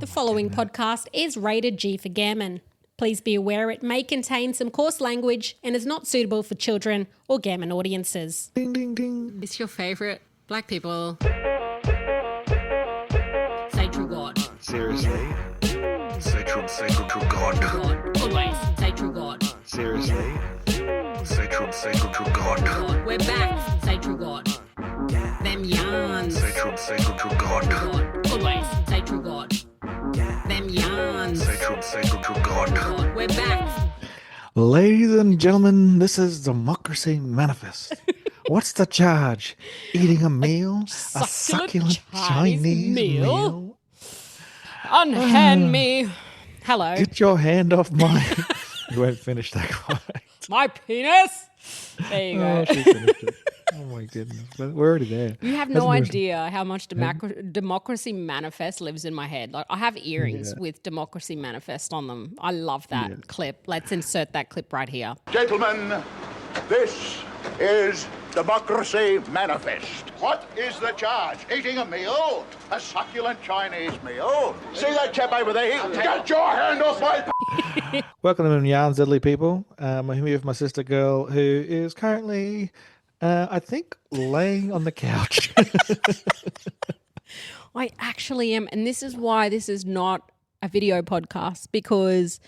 The following podcast is rated G for gammon. Please be aware it may contain some coarse language and is not suitable for children or gammon audiences. Ding, ding, ding. It's your favourite black people. Say true God. Seriously? Say true God. God. Always say true God. Seriously? Say true God. God. We're back. Say true God. Them yarns. Say true God. God. Always say true God. Them yarns. Say true God. God. We're back. Ladies and gentlemen, this is Democracy Manifest. What's the charge? Eating a meal? A succulent Chinese meal? Unhand me. Hello. Get your hand off my... You won't finish that quite. My penis. There you go. Oh, she finished it. Oh my goodness. But we're already there. You have no idea how much Democracy Manifest lives in my head. Like I have earrings with Democracy Manifest on them. I love that clip. Let's insert that clip right here. Gentlemen, this is Democracy Manifest. What is the charge? Eating a meal? A succulent Chinese meal? See that chap over there? Get your hand off my... Welcome to Yarns, Deadly People. I'm here with my sister girl who is currently, I think, laying on the couch. I actually am. And this is why this is not a video podcast, because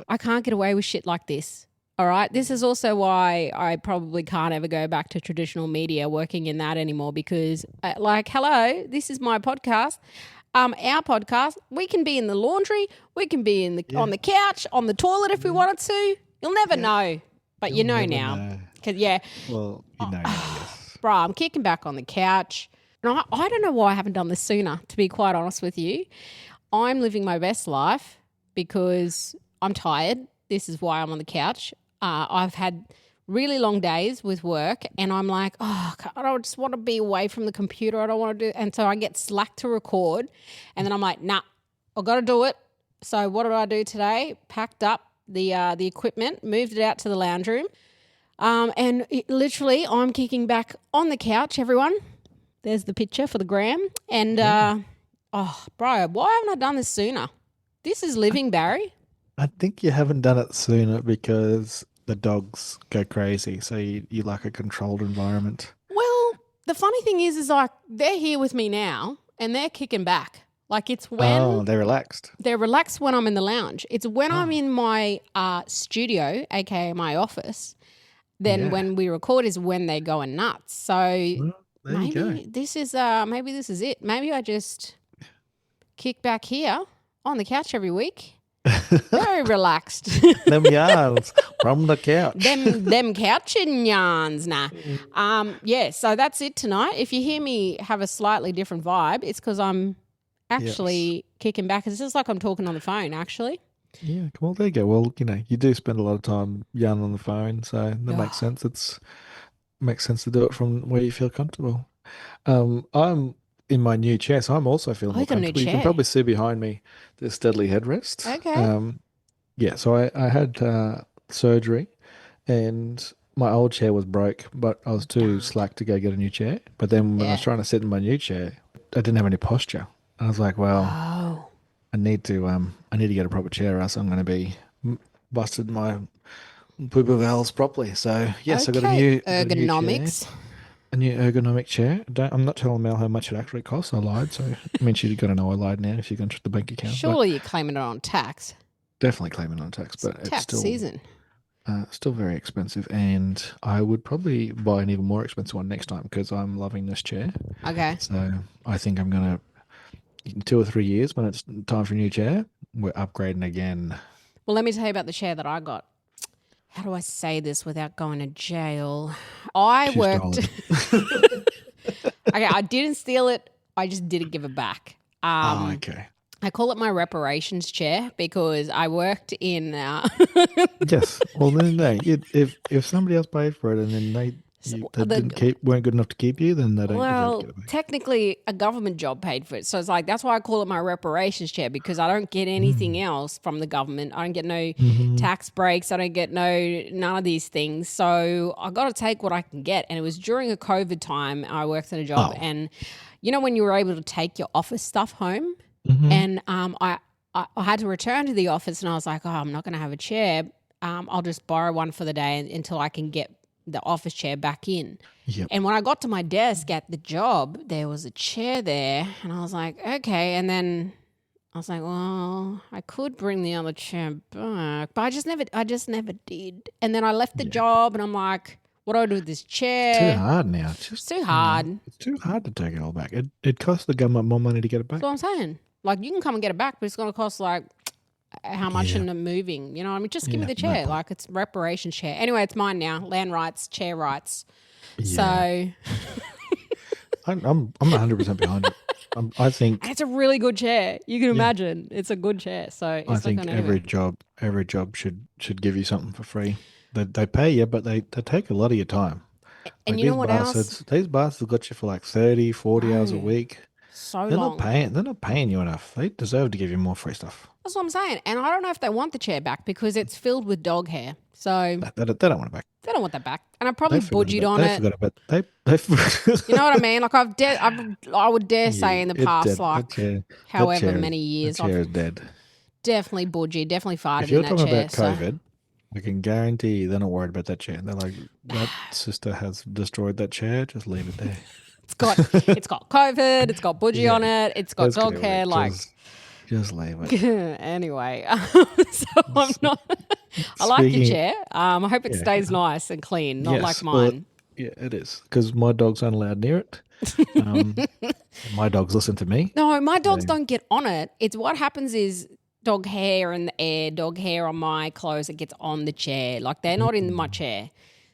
I can't get away with shit like this. All right. This is also why I probably can't ever go back to traditional media working in that anymore, because hello, this is my podcast. Our podcast, we can be in the laundry, we can be in the on the couch, on the toilet if we wanted to. You'll never know, but you know now. Cause Well, you know, yes. Bro, I'm kicking back on the couch. And I don't know why I haven't done this sooner, to be quite honest with you. I'm living my best life because I'm tired. This is why I'm on the couch. I've had really long days with work and I'm like, I don't just want to be away from the computer. I don't want to do, and so I get slack to record and then I'm like, nah, I've got to do it. So what did I do today? Packed up the equipment, moved it out to the lounge room, and literally I'm kicking back on the couch, everyone. There's the picture for the gram. And, bro, why haven't I done this sooner? This is living, Barry. I think you haven't done it sooner because the dogs go crazy, so you like a controlled environment. Well, the funny thing is like they're here with me now and they're kicking back. Like it's when... Oh, they're relaxed. They're relaxed when I'm in the lounge. It's when I'm in my studio, aka my office, then when we record is when they're going nuts. So maybe this is it. Maybe I just kick back here on the couch every week. Very relaxed. Them yarns from the couch. Them couching yarns, nah. So that's it tonight. If you hear me have a slightly different vibe, it's because I'm actually kicking back. It's just like I'm talking on the phone, actually. Yeah, well, there you go. Well, you do spend a lot of time yarning on the phone, so that makes sense. It makes sense to do it from where you feel comfortable. I'm in my new chair, so I'm also feeling more comfortable. You can probably see behind me the steadily headrest. Okay. So I had surgery and my old chair was broke, but I was too slack to go get a new chair. But then when I was trying to sit in my new chair, I didn't have any posture. I was like, well, I need to get a proper chair or else I'm going to be busted my pooper valves properly. So yes, I got a new ergonomics. A new ergonomic chair. I'm not telling Mel how much it actually costs. I lied. So, I mean, she's got to know I lied now if you're going to the bank account. Surely you're claiming it on tax. Definitely claiming it on tax, but it's still season. Still very expensive. And I would probably buy an even more expensive one next time because I'm loving this chair. Okay. So I think I'm going to, in 2 or 3 years, when it's time for a new chair, we're upgrading again. Well, let me tell you about the chair that I got. How do I say this without going to jail? I worked. Okay, I didn't steal it. I just didn't give it back. Okay. I call it my reparations chair because I worked in. Yes. Well, then if somebody else paid for it and then they weren't good enough to keep you, then they don't. Well, technically, a government job paid for it, so it's like that's why I call it my reparations chair because I don't get anything else from the government. I don't get no tax breaks. I don't get none of these things. So I got to take what I can get. And it was during a COVID time. I worked in a job, and you know when you were able to take your office stuff home. And I had to return to the office, and I was like, oh, I'm not going to have a chair. I'll just borrow one for the day until I can get the office chair back in. Yep. And when I got to my desk at the job, there was a chair there, and I was like, okay. And then I was like, well, I could bring the other chair back, but I just never did. And then I left the job, and I'm like, what do I do with this chair? Too hard now. It's too hard. It's too hard to take it all back. It costs the government more money to get it back. That's what I'm saying. Like, you can come and get it back, but it's going to cost like how much in the moving? You know what I mean? Just give me the chair. Like, it's reparations chair. Anyway, it's mine now. Land rights, chair rights. Yeah. So I'm 100% behind it. I think and it's a really good chair. You can imagine it's a good chair. So it's I think like every job should give you something for free. They pay you, but they take a lot of your time. And Like you know what else? these bastards got you for like 30, 40 hours a week. So They're long. they're not paying you enough. They deserve to give you more free stuff. That's what I'm saying. And I don't know if they want the chair back because it's filled with dog hair. So They don't want it back. they don't want that back. And I probably They forgot budgied about- on they it. forgot about they You know what I mean? Like I would dare say in the it's past, dead. like That chair- however that chair- many years, that chair is I've dead. definitely budgied, definitely farted If you're in that talking chair. about COVID, I can guarantee they're not worried about that chair. They're like, that sister has destroyed that chair. Just leave it there. It's got COVID, it's got budgie on it, it's got Just dog leave hair. it. Like Just leave it. anyway, so I'm not. I like your Speaking- chair. I hope it stays nice and clean, not like Yes, well, mine. yeah, it is because my dogs aren't allowed near it. My dogs listen to me. No, my dogs don't get on it. It's what happens is dog hair in the air, dog hair on my clothes. It gets on the chair. Like they're not in my chair.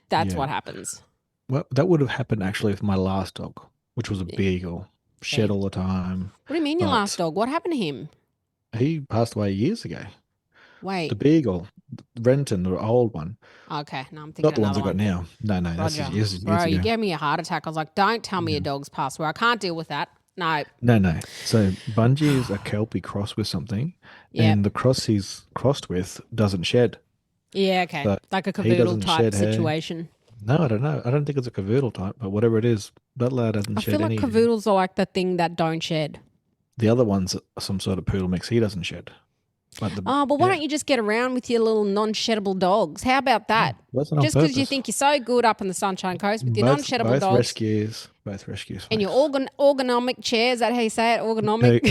That's Yeah. what happens. Well, that would have happened actually with my last dog, which was a beagle. Shed all the time. What do you mean your But- last dog? What happened to him? He passed away years ago. Wait. The beagle, Renton, the old one, Okay, no, I'm thinking not the ones I another got one. now. No, that's Roger. years Bro, ago. you gave me a heart attack. I was like, don't tell me your dog's passed away. I can't deal with that. No. No. So Bungie is a Kelpie cross with something, Yep. and the cross he's crossed with doesn't shed. Yeah, okay. So Like a he cavoodle doesn't type shed hair. situation. No, I don't know. I don't think it's a cavoodle type, but whatever it is, that lad doesn't I shed feel like anything. cavoodles are like the thing that don't shed. The other one's some sort of poodle mix. He doesn't shed. But Oh, but why don't you just get around with your little non-sheddable dogs? How about that? That's on Just because you purpose. think you're so good up in the Sunshine Coast with your Both- non-sheddable both dogs rescues, and your folks. ergonomic chair, is that how you say it? Ergonomic?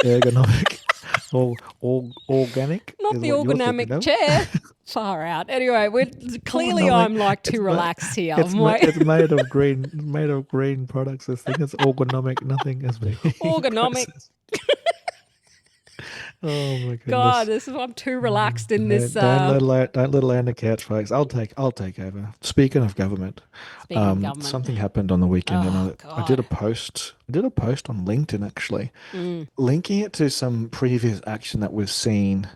Ergonomic, organic. Not is the what you're ergonomic thinking of. chair. Far out. Anyway, we're clearly I'm like too relaxed here. It's, I'm like, it's made of green products. This thing is ergonomic. Nothing is being Ergonomic. processed. Oh my goodness! God, I'm too relaxed in this. Don't let her on the couch, folks. I'll take over. Speaking of government, Speaking of government. something happened on the weekend, Oh, and I did a post. I did a post on LinkedIn actually, linking it to some previous action that we've seen.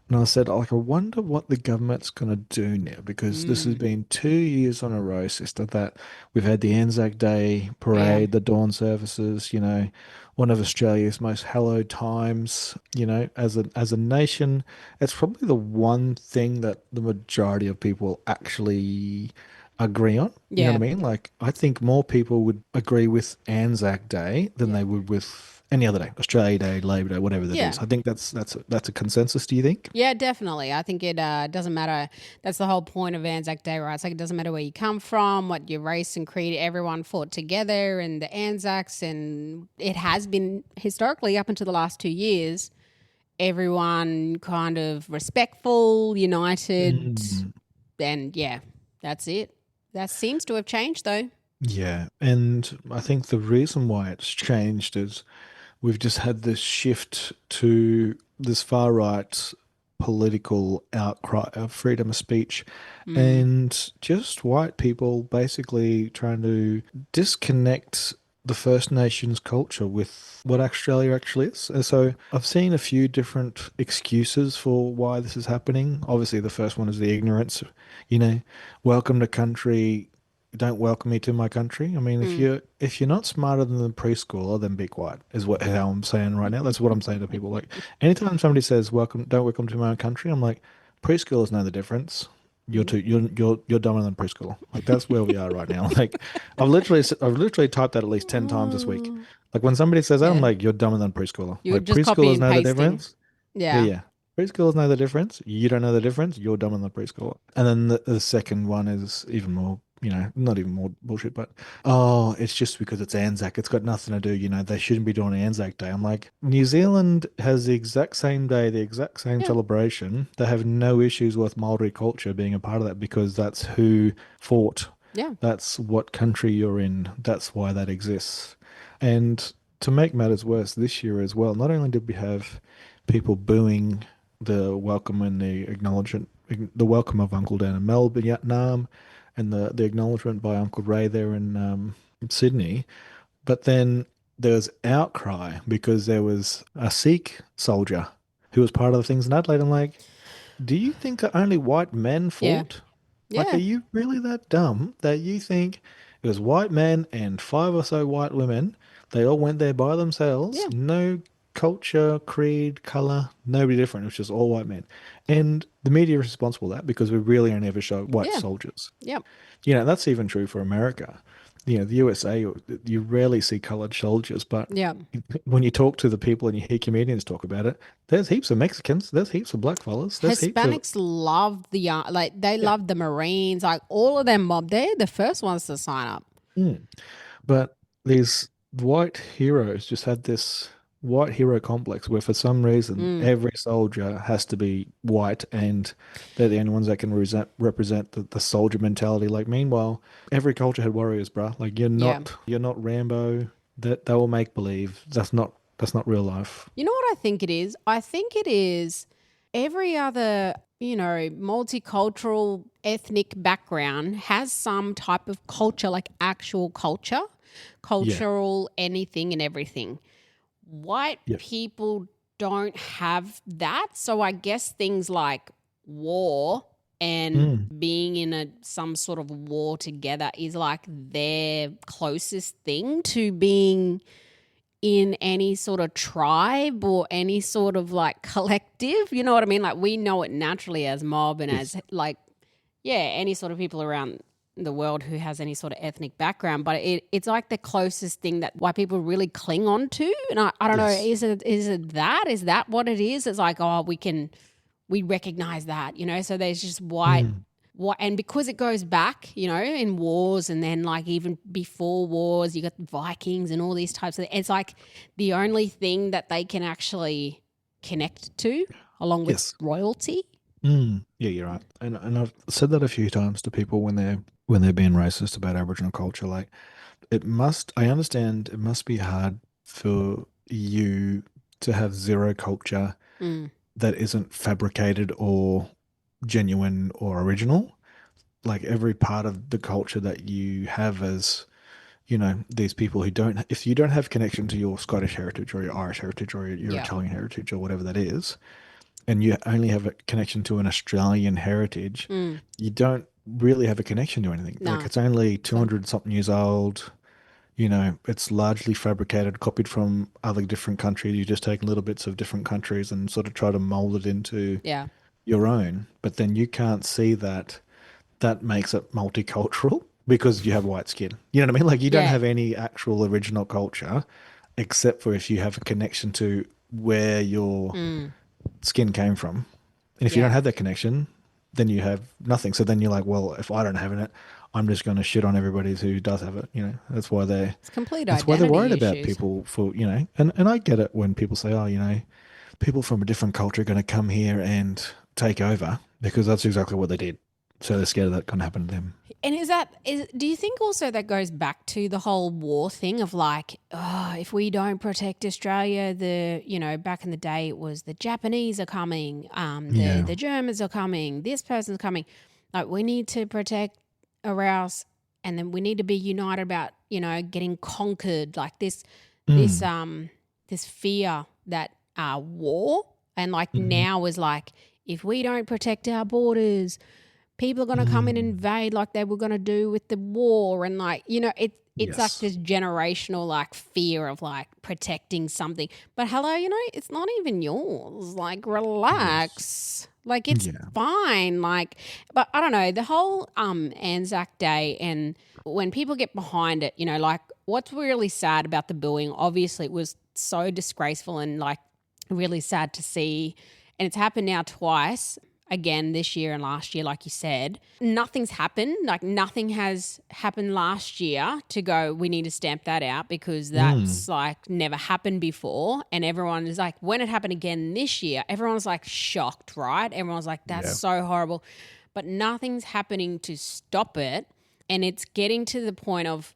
And I said, like, I wonder what the government's going to do now, because this has been 2 years on a row, sister, that we've had the Anzac Day parade, the dawn services, one of Australia's most hallowed times, as a nation. It's probably the one thing that the majority of people actually agree on. You know what I mean? Like, I think more people would agree with Anzac Day than they would with any other day, Australia Day, Labor Day, whatever that is. I think that's a consensus. Do you think? Yeah, definitely. I think it doesn't matter. That's the whole point of Anzac Day, right? It's like it doesn't matter where you come from, what your race and creed, everyone fought together, and the Anzacs, and it has been historically up until the last 2 years, everyone kind of respectful, united, and yeah, that's it. That seems to have changed though. Yeah, and I think the reason why it's changed is we've just had this shift to this far right political outcry of freedom of speech and just white people basically trying to disconnect the First Nations culture with what Australia actually is. And so I've seen a few different excuses for why this is happening. Obviously, the first one is the ignorance. Welcome to country. Don't welcome me to my country. I mean, if you're not smarter than the preschooler, then be quiet. Is how I'm saying right now. That's what I'm saying to people. Like, anytime somebody says don't welcome to my own country, I'm like, preschoolers know the difference. you're dumber than preschool. Like that's where we are right now. Like I've literally typed that at least 10 times this week. Like when somebody says that, I'm Yeah. like, you're dumber than preschooler. You're Like just copy preschoolers and know the pasting. difference. Yeah, Yeah. yeah. Preschoolers know the difference. You don't know the difference. You're dumber than preschooler. And then the second one is even more, not even more bullshit, but it's just because it's Anzac. It's got nothing to do. They shouldn't be doing Anzac Day. I'm like, New Zealand has the exact same day, the exact same Yeah. celebration. They have no issues with Maori culture being a part of that because that's who fought. Yeah. That's what country you're in. That's why that exists. And to make matters worse, this year as well, not only did we have people booing the welcome and the acknowledgement, the welcome of Uncle Dan in Melbourne, Vietnam, and the acknowledgement by Uncle Ray there in Sydney, but then there was outcry because there was a Sikh soldier who was part of the things in Adelaide. I'm like, do you think that only white men Yeah. fought? Like, Yeah. are you really that dumb that you think it was white men and 5 or so white women? They all went there by themselves. Yeah. No culture, creed, color, nobody different. It was just all white men. And the media is responsible for that because we really only ever show white Yeah. soldiers. Yep. That's even true for America. The USA, you rarely see colored soldiers, but Yeah. when you talk to the people and you hear comedians talk about it, there's heaps of Mexicans, there's heaps of black fellas, there's heaps of Hispanics love they love the Marines, like all of them mob. They're the first ones to sign up. But these white heroes just had this white hero complex where for some reason every soldier has to be white and they're the only ones that can represent the soldier mentality. Like meanwhile, every culture had warriors, bruh. Like you're not Rambo. That they will make believe. That's not real life. You know what I think it is? I think it is every other, multicultural ethnic background has some type of culture, like actual culture, cultural anything and everything. White people don't have that. So I guess things like war and being in some sort of war together is like their closest thing to being in any sort of tribe or any sort of like collective. You know what I mean? Like we know it naturally as mob and as like, any sort of people around the world who has any sort of ethnic background, but it's like the closest thing that white people really cling on to. And I don't know, is it that? Is that what it is? It's like, we recognize that, so there's just white, and because it goes back, in wars and then like even before wars, you got Vikings and all these types of, it's like the only thing that they can actually connect to along with royalty. Yeah, you're right. And I've said that a few times to people when they're being racist about Aboriginal culture. Like, I understand it must be hard for you to have zero culture that isn't fabricated or genuine or original. Like every part of the culture that you have as, these people if you don't have connection to your Scottish heritage or your Irish heritage or your Italian heritage or whatever that is, and you only have a connection to an Australian heritage, you don't really have a connection to anything. No. Like it's only 200 something years old. It's largely fabricated, copied from other different countries. You just take little bits of different countries and sort of try to mold it into your own. But then you can't see that makes it multicultural because you have white skin. You know what I mean? Like you don't have any actual original culture except for if you have a connection to where your skin came from. And if you don't have that connection, then you have nothing. So then you're like, well, if I don't have it, I'm just going to shit on everybody who does have it. That's why they're worried about people for, and I get it when people say, oh, people from a different culture are going to come here and take over because that's exactly what they did. So they're scared that can happen to them. And do you think also that goes back to the whole war thing of like, if we don't protect Australia, back in the day it was the Japanese are coming, the Germans are coming, this person's coming. Like we need to protect our house, and then we need to be united about, getting conquered, like this fear that war, and like now is like, if we don't protect our borders, people are going to come and invade like they were going to do with the war, and like, you know, it's like this generational like fear of like protecting something. But hello, you know, it's not even yours. Like, relax. Like, it's fine. Like, but I don't know, the whole Anzac Day, and when people get behind it, you know, like, what's really sad about the booing, obviously it was so disgraceful and like really sad to see. And it's happened now twice, again this year and last year, like you said. Nothing's happened. Like, nothing has happened last year to go, we need to stamp that out, because that's like never happened before. And everyone is like, when it happened again this year, everyone's like shocked, right? Everyone's like, that's so horrible. But nothing's happening to stop it. And it's getting to the point of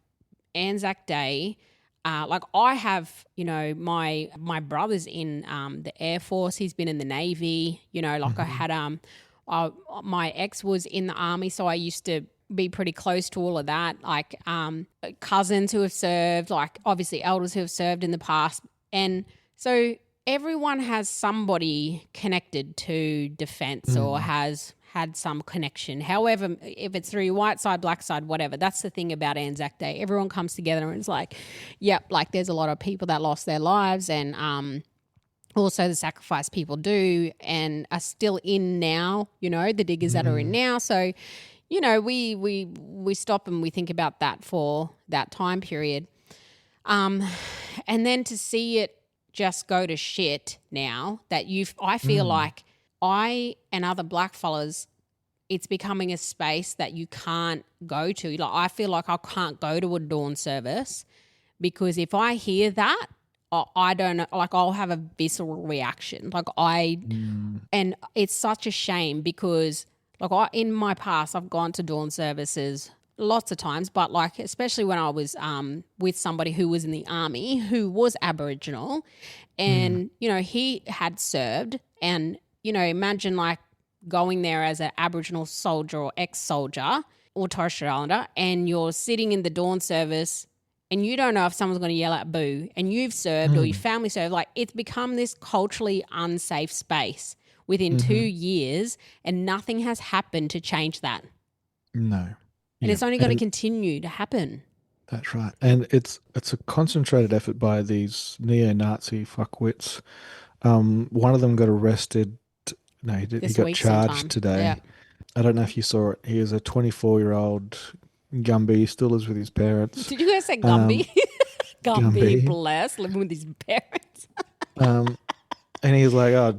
Anzac Day. Like, I have, you know, my brother's in the Air Force. He's been in the Navy. You know, like I had my ex was in the Army, so I used to be pretty close to all of that. Like cousins who have served, like obviously elders who have served in the past. And so everyone has somebody connected to defence or has had some connection. However, if it's through your white side, black side, whatever, that's the thing about Anzac Day. Everyone comes together and it's like, yep, like there's a lot of people that lost their lives, and also the sacrifice people do and are still in now, you know, the diggers that are in now. So, you know, we stop and we think about that for that time period. And then to see it just go to shit now that I feel like I and other black fellas, it's becoming a space that you can't go to. Like, I feel like I can't go to a dawn service because if I hear that, I don't know, like I'll have a visceral reaction. Like and it's such a shame because like in my past, I've gone to dawn services lots of times, but like especially when I was with somebody who was in the army who was Aboriginal, and you know, he had served, and you know, imagine like going there as an Aboriginal soldier or ex-soldier or Torres Strait Islander, and you're sitting in the dawn service and you don't know if someone's going to yell at boo, and you've served or your family served. Like, it's become this culturally unsafe space within 2 years, and nothing has happened to change that. No. And it's only going to continue to happen. That's right. And it's a concentrated effort by these neo-Nazi fuckwits. One of them got arrested. No, he got charged today. Yeah. I don't know if you saw it. He is a 24-year-old Gumby. He still lives with his parents. Did you guys say Gumby? Gumby, bless, living with his parents. And he's like, oh,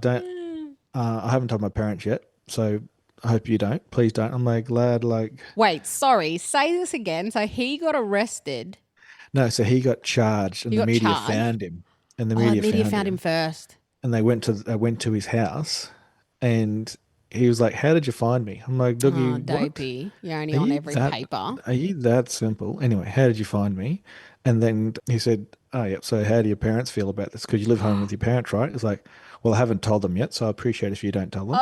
I haven't told my parents yet, so I hope you don't. Please don't. I'm like, lad, like... Wait, sorry. Say this again. So he got arrested. No, so he got charged and the media found him. And the media found him first. And they went to his house and he was like, how did you find me? I'm like, Dougie, dopey. what? You're only on every paper. Are you that simple? Anyway, how did you find me? And then he said, oh, yeah, so how do your parents feel about this? Because you live home with your parents, right? It's like, well, I haven't told them yet, so I appreciate if you don't tell them.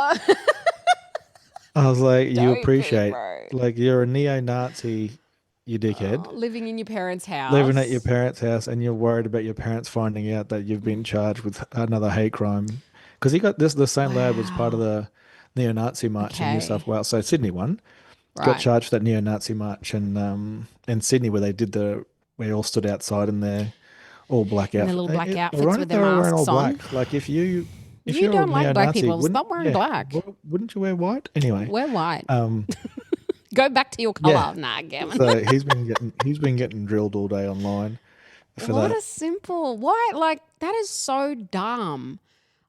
I was like, you appreciate, like, you're a neo-Nazi, you dickhead. Living in your parents' house. Living at your parents' house, and you're worried about your parents finding out that you've been charged with another hate crime. Because he got the same lad was part of the neo-Nazi march in New South Wales. So Sydney won. Got charged for that neo-Nazi march in Sydney where we all stood outside in their all black outfits. The little black outfits with their masks on. Black. Like if you don't like black people, stop wearing black. Wouldn't you wear white? Anyway. Wear white. Go back to your colour. Yeah. Nah, Gavin. So he's been getting drilled all day online for what that. A simple. Why? Like, that is so dumb.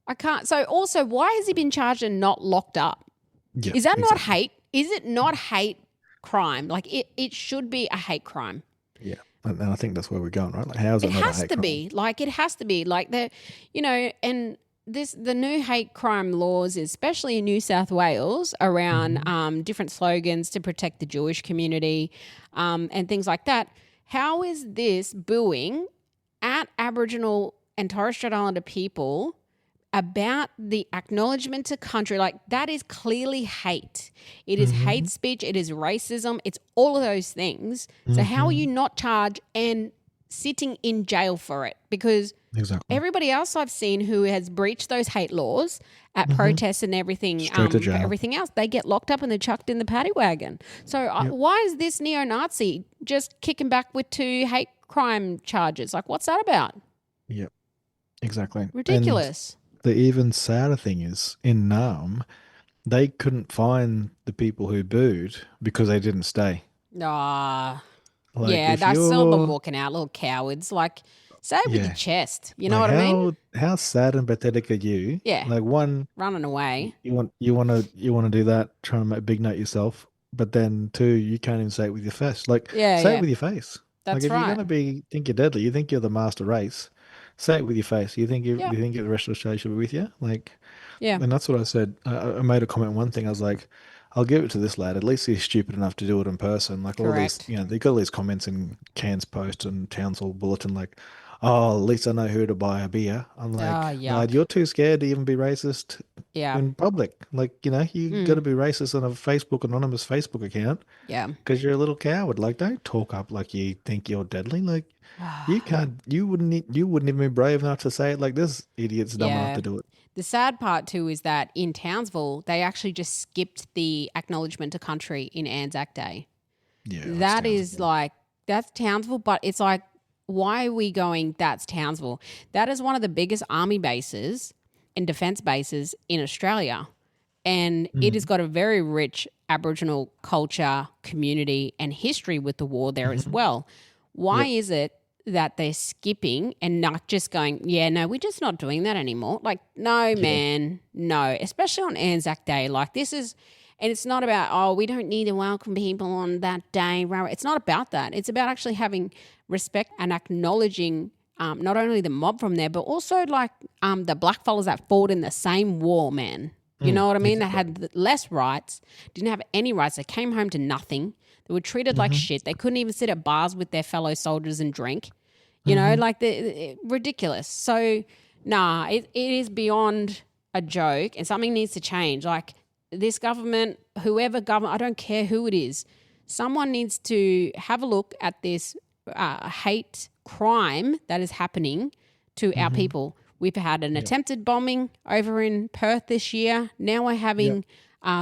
I can't. So also, why has he been charged and not locked up? Yeah, is that not hate? Is it not hate crime? Like, it should be a hate crime. Yeah. And I think that's where we're going, right? Like, how is it not a hate crime? It has to be. Like, it has to be. Like, you know, and the new hate crime laws, especially in New South Wales, around different slogans to protect the Jewish community and things like that. How is this booing at Aboriginal and Torres Strait Islander people about the acknowledgement to country? Like, that is clearly hate. It is hate speech. It is racism. It's all of those things. So how are you not charged and sitting in jail for it because Exactly. everybody else I've seen who has breached those hate laws at Mm-hmm. protests and everything, Straight to for jail. everything else, they get locked up and they're chucked in the paddy wagon. So Yep. why is this neo-Nazi just kicking back with 2 hate crime charges? Like, what's that about? Yep. Exactly. Ridiculous. And the even sadder thing is, in Nam, they couldn't find the people who booed because they didn't stay. Ah, Like, yeah, if I saw them you're, walking out, little cowards. Like, say it with your yeah, chest. You know like what I mean? how sad and pathetic are you? Yeah, Like, one, running away. you want to do that, trying to make a big note yourself, but then two, you can't even say it with your face. Like, Yeah, say it yeah, with your face. Like, that's if you're right. gonna think you're deadly, you think you're the master race, say it with your face. Yeah, You think the rest of Australia should be with you? Like, yeah, and that's what I said. I made a comment on one thing. I was like, I'll give it to this lad. At least he's stupid enough to do it in person. Like all these, correct. they got all these comments in Cairns Post and Townsville Bulletin, like, oh, at least I know who to buy a beer. I'm like, Oh, lad, yuck. you're too scared to even be racist Yeah, in public. Like, you got to mm, be racist on a anonymous Facebook account yeah. because you're a little coward. Like, don't talk up like you think you're deadly. Like, you can't, you wouldn't even be brave enough to say it. Like, this idiot's dumb enough Yeah. to do it. The sad part too is that in Townsville, they actually just skipped the acknowledgement to country in Anzac Day. Yeah, that's That is Townsville. like, that's Townsville, but it's like, why are we going, that's Townsville? That is one of the biggest army bases and defense bases in Australia. And it has Mm. got a very rich Aboriginal culture, community, and history with the war there as Mhm. well. Why Yep. is it that they're skipping and not just going, yeah, no, we're just not doing that anymore? Like, no, Yeah. man, no, especially on Anzac Day. Like, this is, and it's not about, oh, we don't need to welcome people on that day. It's not about that. It's about actually having respect and acknowledging not only the mob from there, but also like the blackfellas that fought in the same war, man. You know what I mean? That had less rights, didn't have any rights. They came home to nothing. They were treated like Mhm. shit. They couldn't even sit at bars with their fellow soldiers and drink. Mhm. Like ridiculous. So, nah, it is beyond a joke and something needs to change. Like this government, whoever government, I don't care who it is, someone needs to have a look at this hate crime that is happening to our Mhm. people. We've had an Yep. attempted bombing over in Perth this year. Now we're having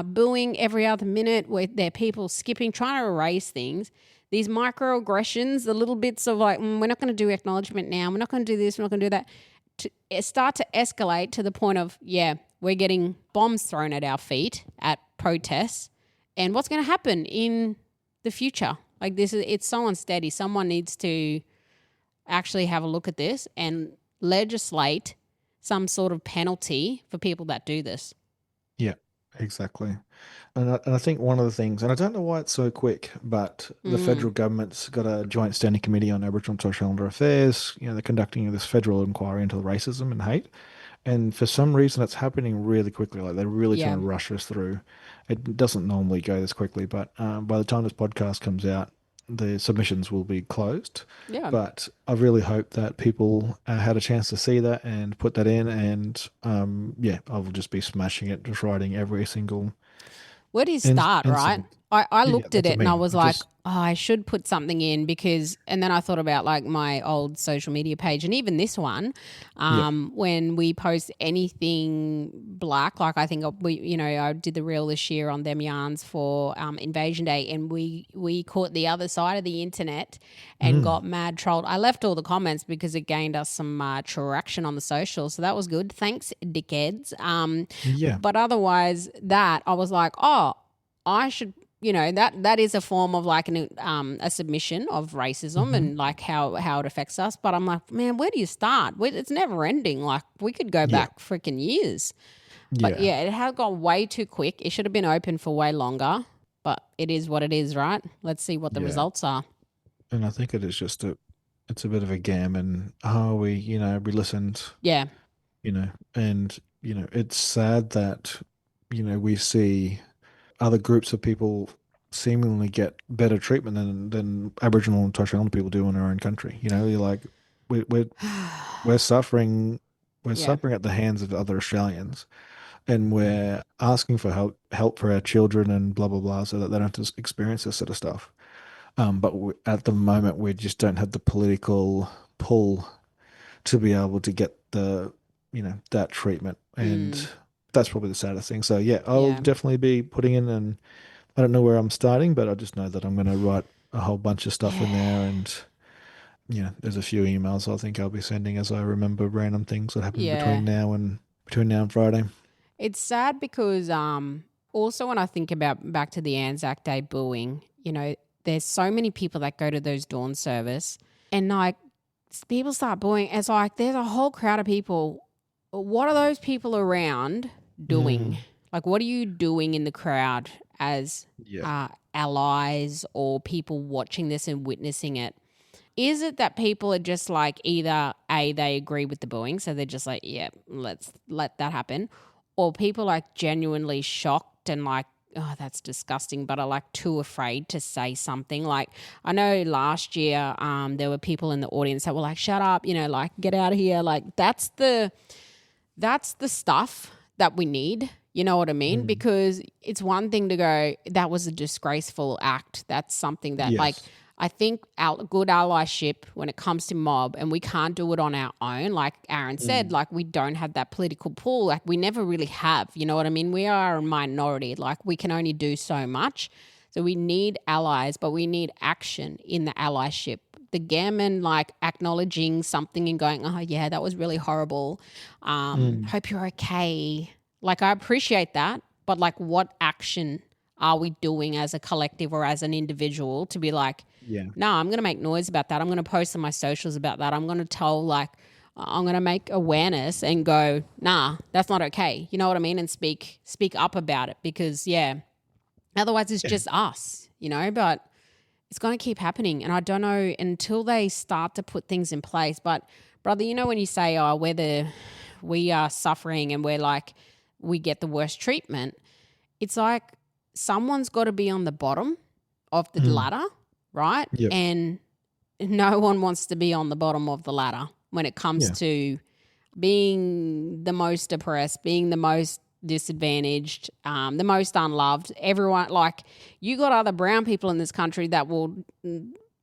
booing every other minute where there are people skipping, trying to erase things. These microaggressions, the little bits of like, we're not going to do acknowledgement now. We're not going to do this. We're not going to do that. Start to escalate to the point of, yeah, we're getting bombs thrown at our feet at protests. And what's going to happen in the future? Like it's so unsteady. Someone needs to actually have a look at this and legislate some sort of penalty for people that do this. Yeah, exactly. And I think one of the things, and I don't know why it's so quick, but the federal government's got a joint standing committee on Aboriginal and Torres Strait Islander affairs. They're conducting this federal inquiry into racism and hate. And for some reason, it's happening really quickly. Like they're really Yeah. trying to rush us through. It doesn't normally go this quickly, but by the time this podcast comes out, the submissions will be closed. Yeah. But I really hope that people had a chance to see that and put that in. And I will just be smashing it, just writing every single. Where do you start, right? incident. I Yeah, looked at that's it what I and I mean. was I like, just- oh, I should put something in because, and then I thought about like my old social media page and even this one, when we post anything black, like I think I did the reel this year on them yarns for Invasion Day and we caught the other side of the internet and got mad trolled. I left all the comments because it gained us some traction on the socials. So that was good. Thanks, dickheads. Yeah. But otherwise that I was like, oh, I should, that is a form of like a submission of racism and like how it affects us. But I'm like, man, where do you start? It's never ending. Like we could go back freaking years. But Yeah. it has gone way too quick. It should have been open for way longer. But it is what it is, right? Let's see what the Yeah. results are. And I think it is just it's a bit of a gammon. We listened, Yeah. and, it's sad that, we see other groups of people seemingly get better treatment than Aboriginal and Torres Strait Islander people do in our own country. You're like, we're suffering, suffering at the hands of other Australians, and we're asking for help for our children and blah blah blah, so that they don't have to experience this sort of stuff. But at the moment, we just don't have the political pull to be able to get that treatment. And that's probably the saddest thing. So yeah, I'll Yeah. definitely be putting in, and I don't know where I'm starting, but I just know that I'm going to write a whole bunch of stuff in Yeah. there. And there's a few emails I think I'll be sending as I remember random things that happened Yeah. between now and Friday. It's sad because also when I think about back to the Anzac Day booing, there's so many people that go to those dawn service and like people start booing. It's like there's a whole crowd of people. What are those people around doing? Like, what are you doing in the crowd as Yeah. allies or people watching this and witnessing it? Is it that people are just like either A, they agree with the booing, so they're just like, yeah, let's let that happen, or people like genuinely shocked and like, oh, that's disgusting, but are like too afraid to say something. Like I know last year there were people in the audience that were like, shut up, like get out of here. Like that's the stuff that we need. You know what I mean? Because it's one thing to go, that was a disgraceful act. That's something that, like, Yes. I think our good allyship when it comes to mob, and we can't do it on our own. Like Aaron said, like, we don't have that political pull. Like, we never really have. You know what I mean? We are a minority. Like, we can only do so much. So we need allies, but we need action in the allyship. The gammon, like acknowledging something and going, oh, yeah, that was really horrible. Hope you're okay. Like, I appreciate that, but like, what action are we doing as a collective or as an individual to be like, Yeah. no, I'm going to make noise about that. I'm going to post on my socials about that. I'm going to tell, like, I'm going to make awareness and go, nah, that's not okay. You know what I mean? And speak up about it because, yeah, otherwise it's just us, but it's going to keep happening. And I don't know until they start to put things in place. But, brother, when you say, oh, we are suffering and we're like, we get the worst treatment, it's like someone's got to be on the bottom of the ladder, right? Yep. And no one wants to be on the bottom of the ladder when it comes Yeah. to being the most oppressed, being the most disadvantaged, the most unloved. Everyone, like, you got other brown people in this country that will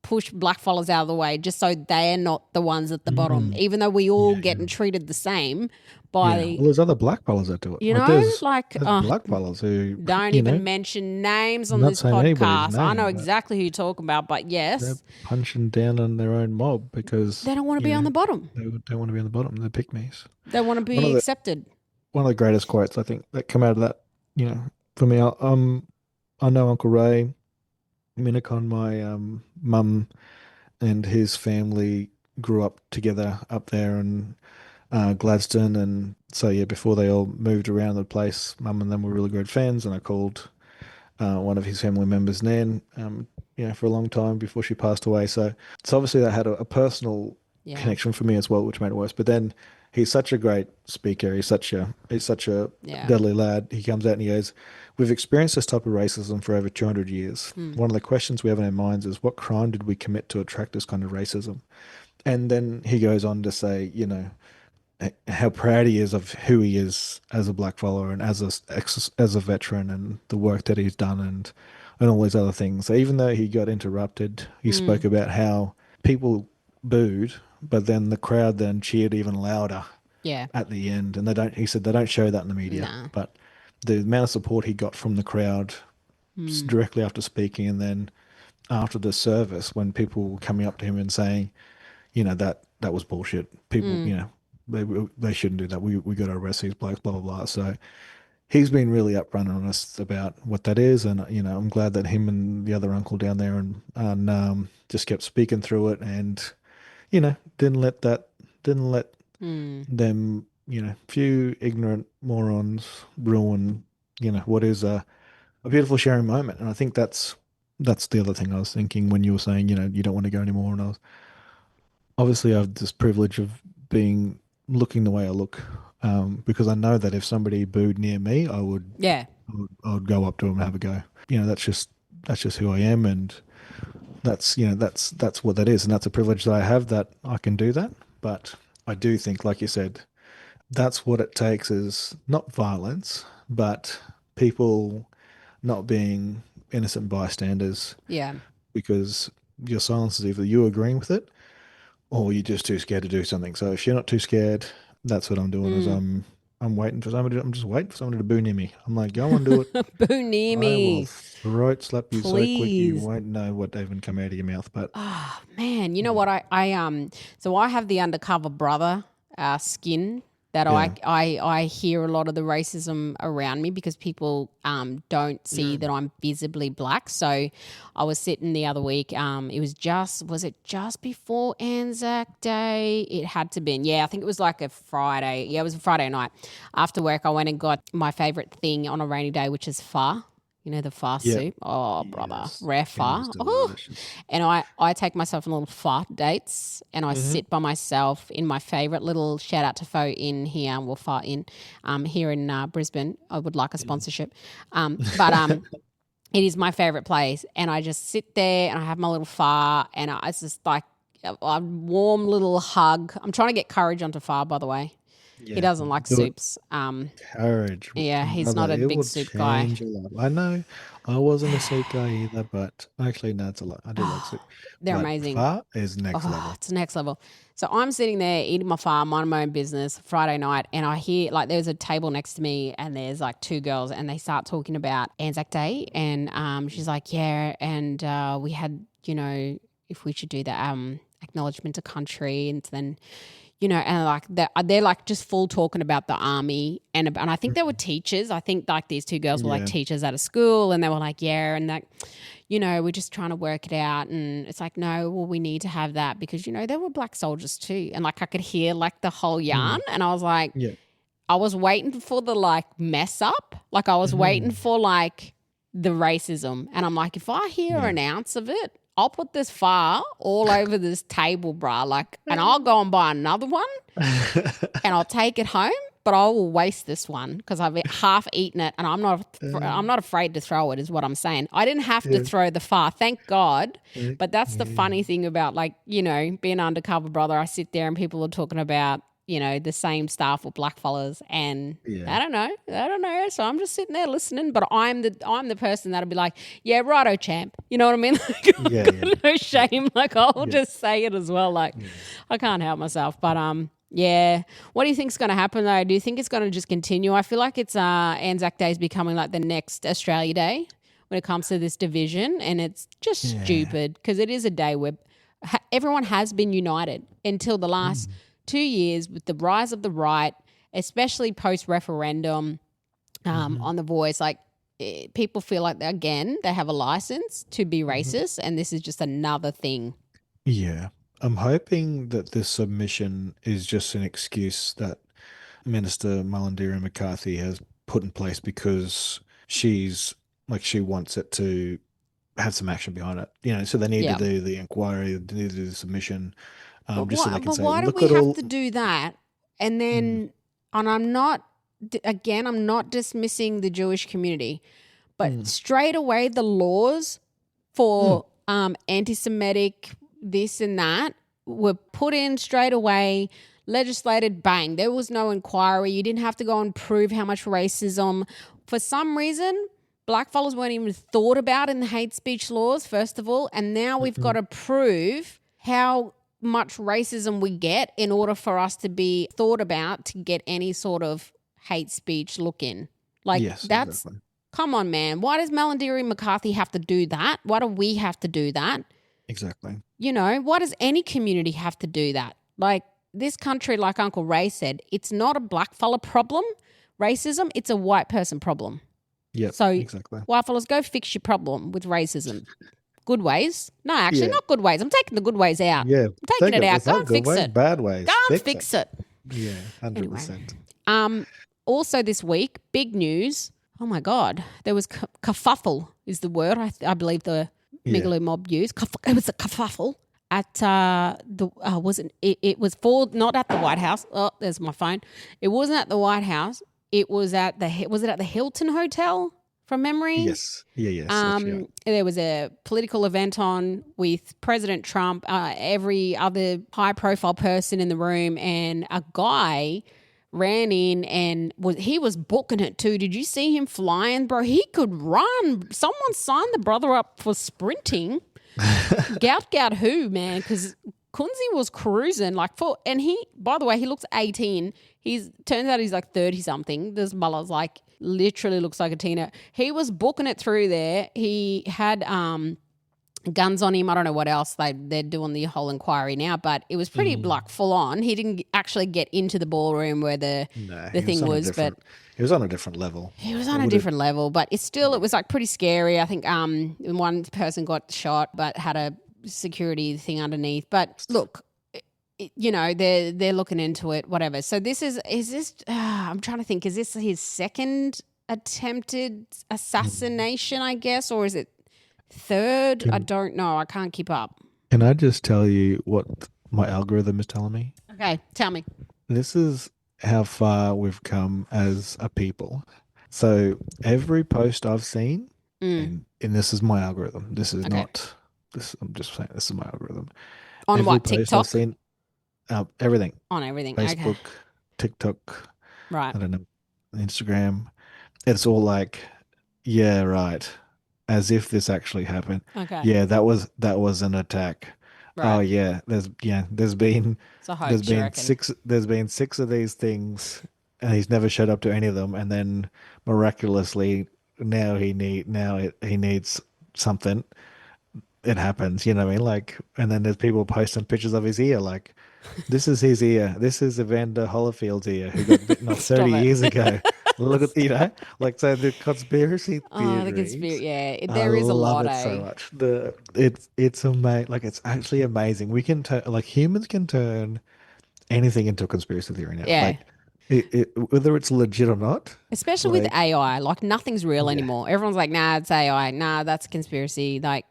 push black fellas out of the way just so they're not the ones at the bottom, even though we all getting treated the same by, Yeah. Well, there's other black fellas that do it. you Like know, there's like, there's black fellas who don't even mention names on not this saying anybody's podcast. I know name, but exactly who you're talking about, but they're yes, punching down on their own mob because they don't want to be on the bottom. they don't want to be on the bottom. They're pygmies. They want to One be of the accepted. one of the greatest quotes I think that come out of that, for me, I know Uncle Ray Minnicon, my mum and his family grew up together up there in Gladstone, and so yeah, before they all moved around the place, mum and them were really good friends, and I called one of his family members, Nan, for a long time before she passed away. So obviously that had a personal Yeah. connection for me as well, which made it worse. But then he's such a great speaker. He's such a Yeah. deadly lad. He comes out and he goes, "We've experienced this type of racism for over 200 years. One of the questions we have in our minds is, what crime did we commit to attract this kind of racism?" And then he goes on to say, how proud he is of who he is as a black fellow and as a veteran and the work that he's done and all these other things. So even though he got interrupted, he spoke about how people booed, but then the crowd then cheered even louder Yeah. at the end. And he said they don't show that in the media, Nah. but the amount of support he got from the crowd directly after speaking, and then after the service when people were coming up to him and saying, that was bullshit. People, they shouldn't do that. We got to arrest these blokes, blah blah blah. So he's been really upfront and honest about what that is, and I'm glad that him and the other uncle down there and just kept speaking through it, and didn't let them, few ignorant morons ruin what is a beautiful sharing moment. And I think that's the other thing I was thinking when you were saying you don't want to go anymore, and obviously I have this privilege of being looking the way I look, because I know that if somebody booed near me, Yeah. I would go up to them and have a go. That's just who I am, and that's what that is, and that's a privilege that I have, that I can do that. But I do think, like you said, that's what it takes, is not violence, but people not being innocent bystanders, Yeah. because your silence is either you agreeing with it or you're just too scared to do something. So if you're not too scared, that's what I'm doing. Is I'm waiting for somebody. I'm just waiting for somebody to boo near me. I'm like, go and do it. Boo near I will me. throat slap you so quick you Please. won't know what even come out of your mouth. But Oh, man, you know what? So I have the undercover brother skin that Yeah. I hear a lot of the racism around me because people don't see that I'm visibly black. So I was sitting the other week. Was it just before Anzac Day? It had to be. Yeah, I think it was like a Friday. Yeah, it was a Friday night. After work, I went and got my favorite thing on a rainy day, which is pho. You know, the pho Yeah. soup. Oh, brother, Yes. rare It pho. is Oh. delicious. And I take myself on little pho dates and I sit by myself in my favourite little shout out to Pho Inn here, well, Pho Inn here in Brisbane. I would like a sponsorship. But it is my favourite place. And I just sit there and I have my little pho and it's just like a warm little hug. I'm trying to get Courage onto pho, by the way. Yeah. He doesn't like Do it. soups. Courage. Yeah, he's Brother, not a it big will soup guy. change your life. I know I wasn't a soup guy either, but actually, no, it's a lot. I do like soup. They're But amazing. pho is next Oh, level. it's next level. So I'm sitting there eating my pho, minding my own business, Friday night, and I hear like there's a table next to me, and there's like two girls, and they start talking about Anzac Day, and she's like, yeah, and we had, if we should do the acknowledgement of country, and then. And like they're like just full talking about the army, and I think they were teachers. I think like these two girls were like Yeah. teachers at a school, and they were like, yeah, and that, we're just trying to work it out, and it's like, no, well, we need to have that because there were black soldiers too, and like I could hear like the whole yarn, and I was like, Yeah. I was waiting for the like mess up, like I was waiting for like the racism, and I'm like, if I hear an ounce of it, I'll put this pho all over this table, brah. Like, and I'll go and buy another one and I'll take it home, but I will waste this one because I've half eaten it and I'm not afraid to throw it is what I'm saying. I didn't have to throw the pho, thank God. But that's the funny thing about like, being undercover brother. I sit there and people are talking about, the same stuff with black fellas and Yeah. I don't know. So I'm just sitting there listening, but I'm the person that'll be like, yeah, righto, champ. You know what I mean? Like, I've Yeah, got no shame. Like I'll just say it as well. Like I can't help myself. But yeah. What do you think's going to happen though? Do you think it's going to just continue? I feel like it's Anzac Day is becoming like the next Australia Day when it comes to this division, and it's just stupid because it is a day where everyone has been united until the last 2 years with the rise of the right, especially post-referendum on the voice. Like people feel like, again, they have a license to be racist and this is just another thing. Yeah. I'm hoping that this submission is just an excuse that Minister Mullendera McCarthy has put in place because she wants it to have some action behind it. So they need to do the inquiry, they need to do the submission. Just so they can say, why do look we at have all. to do that? And then, and I'm not dismissing the Jewish community, but straight away the laws for anti-Semitic this and that were put in straight away, legislated, bang. There was no inquiry. You didn't have to go and prove how much racism. For some reason, blackfellas weren't even thought about in the hate speech laws, first of all, and now we've got to prove how much racism we get in order for us to be thought about to get any sort of hate speech look in. Like that's Exactly. Come on, man. Why does Mullendera McCarthy have to do that? Why do we have to do that? Exactly. Why does any community have to do that? Like this country, like Uncle Ray said, it's not a black fella problem, racism, it's a white person problem. Yeah. So exactly. white fellas, go fix your problem with racism. Good ways? No, actually not good ways. I'm taking the good ways out. Yeah. I'm taking it out. It's Go not and good fix ways, it. bad ways. Go and fix it. Yeah, 100%. Also this week, big news. Oh my God, there was kerfuffle is the word I believe the Migaloo mob used. It was a kerfuffle at it was for not at the White House. Oh, there's my phone. It wasn't at the White House. It was at the Hilton Hotel from memory. Yes. Yes. There was a political event on with President Trump, every other high-profile person in the room, and a guy ran in and he was booking it too. Did you see him flying, bro? He could run. Someone signed the brother up for sprinting. Gout who, man? Because Kunzi was cruising and he, by the way, he looks 18. Turns out he's like 30 something. This Mullah's like literally looks like a teenager. He was booking it through there. He had guns on him. I don't know what else they're doing the whole inquiry now, but it was pretty like full on. He didn't actually get into the ballroom where the thing was, but he was on a different level. He was on a different level, but it was like pretty scary. I think one person got shot but had a security thing underneath. But look, they're looking into it, whatever. So I'm trying to think, is this his second attempted assassination, I guess, or is it third? I don't know. I can't keep up. Can I just tell you what my algorithm is telling me? Okay, tell me. This is how far we've come as a people. So every post I've seen, and this is my algorithm. This is not this. I'm just saying this is my algorithm. On every what, post TikTok? I've seen, everything. On everything. Facebook, Okay. TikTok. Right. I don't know. Instagram. It's all like, yeah, right. As if this actually happened. Okay. Yeah, that was an attack. Right. Oh yeah, there's been It's a hoax, you reckon? there's been 6 of these things, and he's never showed up to any of them, and then miraculously now he needs something. It happens, you know what I mean? Like, and then there's people posting pictures of his ear, like, this is his ear. This is Evander Holyfield's ear, who got bitten off 30 years ago. Look at, like, so the conspiracy theories. Oh, the conspiracy, yeah. There is a lot, I love it so much. It's amazing. Like, it's actually amazing. We can humans can turn anything into a conspiracy theory now. Yeah. Like, whether it's legit or not. Especially with AI. Like, nothing's real anymore. Everyone's like, nah, it's AI. Nah, that's a conspiracy. Like,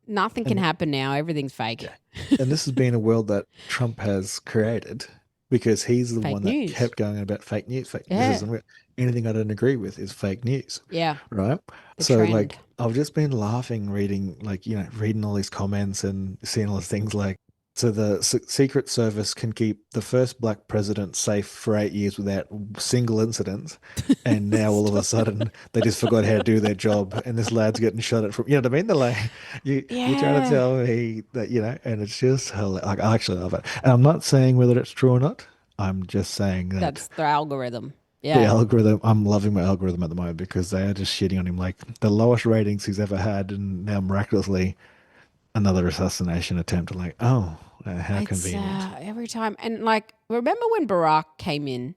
nothing can happen now. Everything's fake. Yeah. And this has been a world that Trump has created because he's the one news. that kept going about fake news. Yeah. This isn't anything I don't agree with is fake news. Yeah. Right. So trend. like, I've just been laughing, reading all these comments and seeing all these things like, so the Secret Service can keep the first black president safe for 8 years without single incident, and now all of a sudden they just forgot how to do their job, and this lad's getting shot at from, you know what I mean? They're like, you're trying to tell me that, and it's just hilarious. Like, I actually love it. And I'm not saying whether it's true or not. I'm just saying that's the algorithm. Yeah. The algorithm, I'm loving my algorithm at the moment because they are just shitting on him. Like, the lowest ratings he's ever had, and now miraculously another assassination attempt. Like, oh, how convenient. Every time. And like, remember when Barack came in,